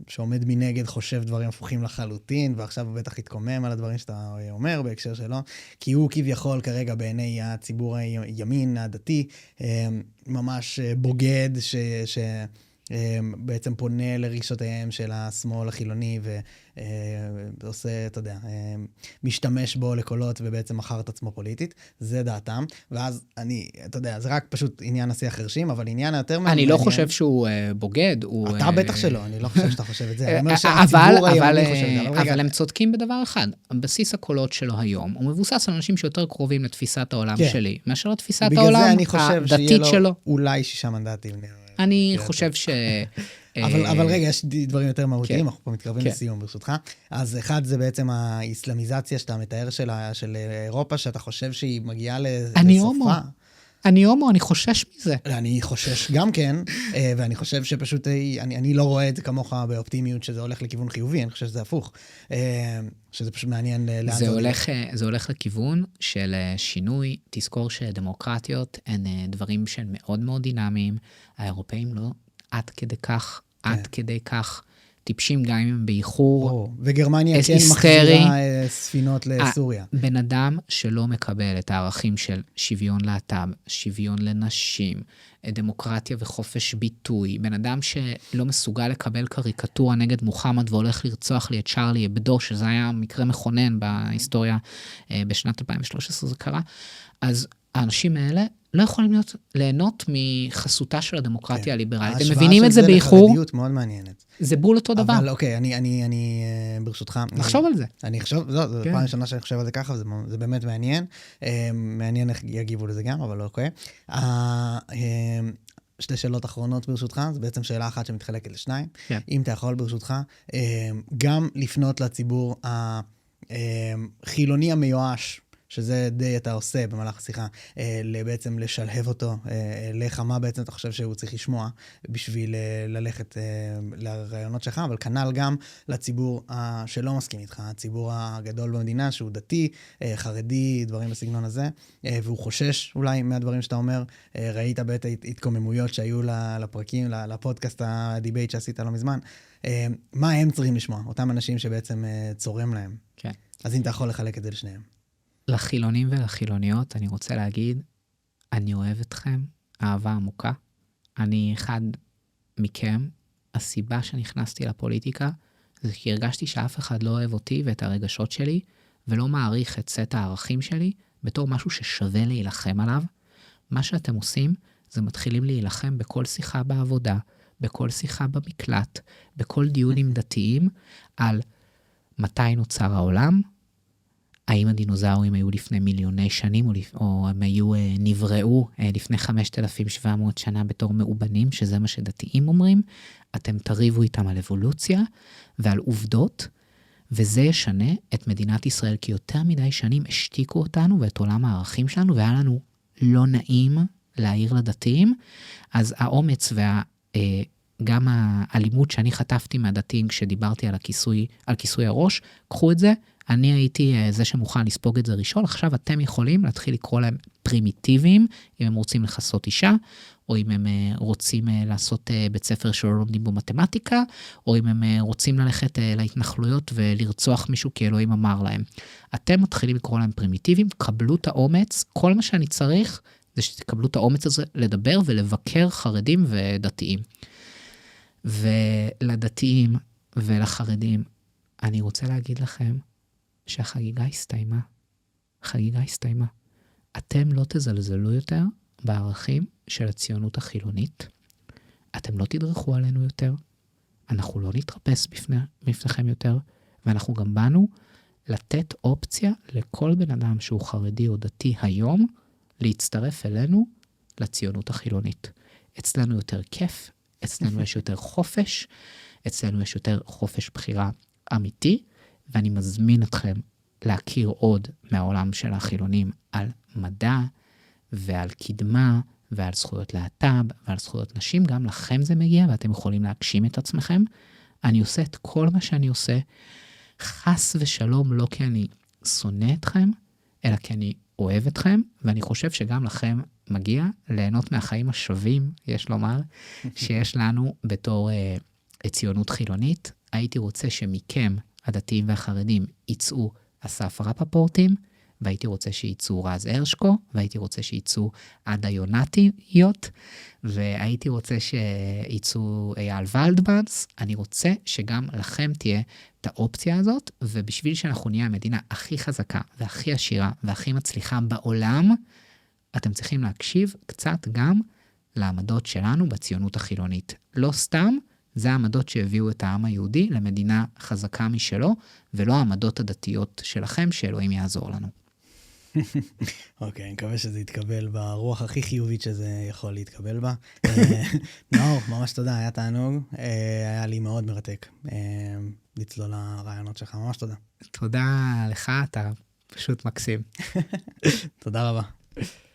A: שעומד מנגד חושב דברים הפוכים לחלוטין, ועכשיו הוא בטח יתקומם על הדברים שאתה אומר בהקשר שלו, כי הוא כביכול כרגע בעיני הציבור הימין, הדתי, ממש בוגד בעצם פונה לרגשותיהם של השמאל החילוני, ועושה, אתה יודע, משתמש בו לקולות, ובעצם מכר את עצמו פוליטית, זה דעתם, ואז אתה יודע, זה רק פשוט עניין השיח חרשים, אבל עניין היותר מעניין...
B: אני לא חושב שהוא בוגד, הוא...
A: אתה בטח שלא, אני לא חושב שאתה חושב את זה. אני אומר שהציבור הימני חושב את זה.
B: אבל הם צודקים בדבר אחד, בסיס הקולות שלו היום, הוא מבוסס על אנשים שיותר קרובים לתפיסת העולם שלי, מאשר לתפיסת העולם הדתית שלו.
A: אולי 6 מנדטים.
B: אני חושב ש...
A: אבל רגע, יש דברים יותר מהותיים, אנחנו פה מתקרבים לסיום ברשותך. אז אחד זה בעצם האסלאמיזציה שאתה מתאר של אירופה, שאתה חושב שהיא מגיעה לסופה.
B: אני הומו, אני חושש מזה.
A: אני חושש גם כן, ואני חושב שפשוט, אני לא רואה את זה כמוך באופטימיות שזה הולך לכיוון חיובי, אני חושב שזה הפוך. שזה פשוט מעניין לאן
B: זה הולך לכיוון של שינוי. תזכור שדמוקרטיות הן דברים שהם מאוד מאוד דינמיים. האירופאים לא עד כדי כך טיפשים גם אם הם באיחור.
A: וגרמניה כן מחזירה ספינות לסוריה.
B: בן אדם שלא מקבל את הערכים של שוויון להט"ב, שוויון לנשים, דמוקרטיה וחופש ביטוי, בן אדם שלא מסוגל לקבל קריקטורה נגד מוחמד והולך לרצוח לי את צ'רלי אבדו, שזה היה מקרה מכונן בהיסטוריה, בשנת 2013 זה קרה, אז האנשים האלה לא יכולים ליהנות מחסותה של הדמוקרטיה הליברלית. הם מבינים את זה באיחור.
A: ההשוואה של זה לחרדיות מאוד מעניינת.
B: זה בול אותו דבר.
A: אבל אוקיי, אני ברשותך...
B: נחשוב על זה.
A: אני חושב, זו פעם ראשונה שאני חושב על זה ככה, זה באמת מעניין. מעניין איך יגיבו לזה גם, אבל לא אוקיי. 2 שאלות אחרונות ברשותך, זה בעצם שאלה אחת שמתחלקת ל2. אם אתה יכול ברשותך, גם לפנות לציבור החילוני המיואש, שזה די אתה עושה במהלך השיחה, בעצם לשלהב אותו, לך מה בעצם אתה חושב שהוא צריך לשמוע, בשביל ללכת לרעיונות שלך, אבל כנ"ל גם לציבור שלא מסכים איתך, הציבור הגדול במדינה, שהוא דתי, חרדי, דברים בסגנון הזה, והוא חושש אולי מהדברים שאתה אומר, ראית בעת התקוממויות שהיו לפרקים, לפודקאסט הדיבייט שעשית לא מזמן, מה הם צריכים לשמוע? אותם אנשים שבעצם צורם להם.
B: כן.
A: אז אם אתה יכול לחלק את זה לשניהם.
B: לחילונים ולחילוניות, אני רוצה להגיד, אני אוהב אתכם, אהבה עמוקה. אני אחד מכם, הסיבה שנכנסתי לפוליטיקה, זה כי הרגשתי שאף אחד לא אוהב אותי ואת הרגשות שלי, ולא מעריך את סט הערכים שלי, בתור משהו ששווה להילחם עליו. מה שאתם עושים, זה מתחילים להילחם בכל שיחה בעבודה, בכל שיחה במקלט, בכל דיונים דתיים, על מתי נוצר העולם, האם הדינוזאורים היו לפני מיליוני שנים, או הם נבראו לפני 5,700 שנה בתור מאובנים, שזה מה שדתיים אומרים, אתם תריבו איתם על אבולוציה ועל עובדות, וזה ישנה את מדינת ישראל, כי יותר מדי שנים השתיקו אותנו ואת עולם הערכים שלנו, והיה לנו לא נעים להעיר לדתיים, אז האומץ גם האלימות שאני חטפתי מהדתיים כשדיברתי על כיסוי הראש, קחו את זה, אני הייתי זה שמוכן לספוג את זה ראשון, עכשיו אתם יכולים להתחיל לקרוא להם פרימיטיביים, אם הם רוצים לחסות אישה, או אם הם רוצים לעשות בית ספר שלא לומדים בו מתמטיקה, או אם הם רוצים ללכת להתנחלויות ולרצוח מישהו כי אלוהים אמר להם. אתם מתחילים לקרוא להם פרימיטיביים, קבלו את האומץ, כל מה שאני צריך זה שתקבלו את האומץ הזה לדבר ולבקר חרדים ודתיים. ולדתיים ולחרדים, אני רוצה להגיד לכם שהחגיגה הסתיימה. החגיגה הסתיימה. אתם לא תזלזלו יותר בערכים של הציונות החילונית. אתם לא תדרכו עלינו יותר. אנחנו לא נתרפס בפניכם יותר. ואנחנו גם באנו לתת אופציה לכל בן אדם שהוא חרדי או דתי היום, להצטרף אלינו לציונות החילונית. אצלנו יותר כיף, אצלנו יש יותר חופש, אצלנו יש יותר חופש בחירה אמיתי, ואני מזמין אתכם להכיר עוד מהעולם של החילונים על מדע ועל קדמה ועל זכויות להט"ב ועל זכויות נשים. גם לכם זה מגיע ואתם יכולים להגשים את עצמכם. אני עושה את כל מה שאני עושה, חס ושלום, לא כי אני שונא אתכם, אלא כי אני אוהב אתכם, ואני חושב שגם לכם מגיע ליהנות מהחיים השווים, יש לומר, שיש לנו בתור ציונות חילונית. הייתי רוצה שמכם, הדתיים והחרדים, יצאו אסף רפפורטים, והייתי רוצה שיצאו רז הרשקו, והייתי רוצה שיצאו עדה יונתיות, והייתי רוצה שיצאו אייל ולדמנס. אני רוצה שגם לכם תהיה את האופציה הזאת, ובשביל שאנחנו נהיה המדינה הכי חזקה והכי עשירה והכי מצליחה בעולם, אתם צריכים להקשיב קצת גם לעמדות שלנו בציונות החילונית. לא סתם, זה העמדות שהביאו את העם היהודי למדינה חזקה משלו, ולא העמדות הדתיות שלכם, שאלוהים יעזור לנו.
A: אוקיי, אני מקווה שזה יתקבל ברוח הכי חיובית שזה יכול להתקבל בה. נאור, ממש תודה, היה תענוג. היה לי מאוד מרתק לצלול לרעיונות שלך, ממש תודה.
B: תודה לך, אתה פשוט מקסים.
A: תודה רבה.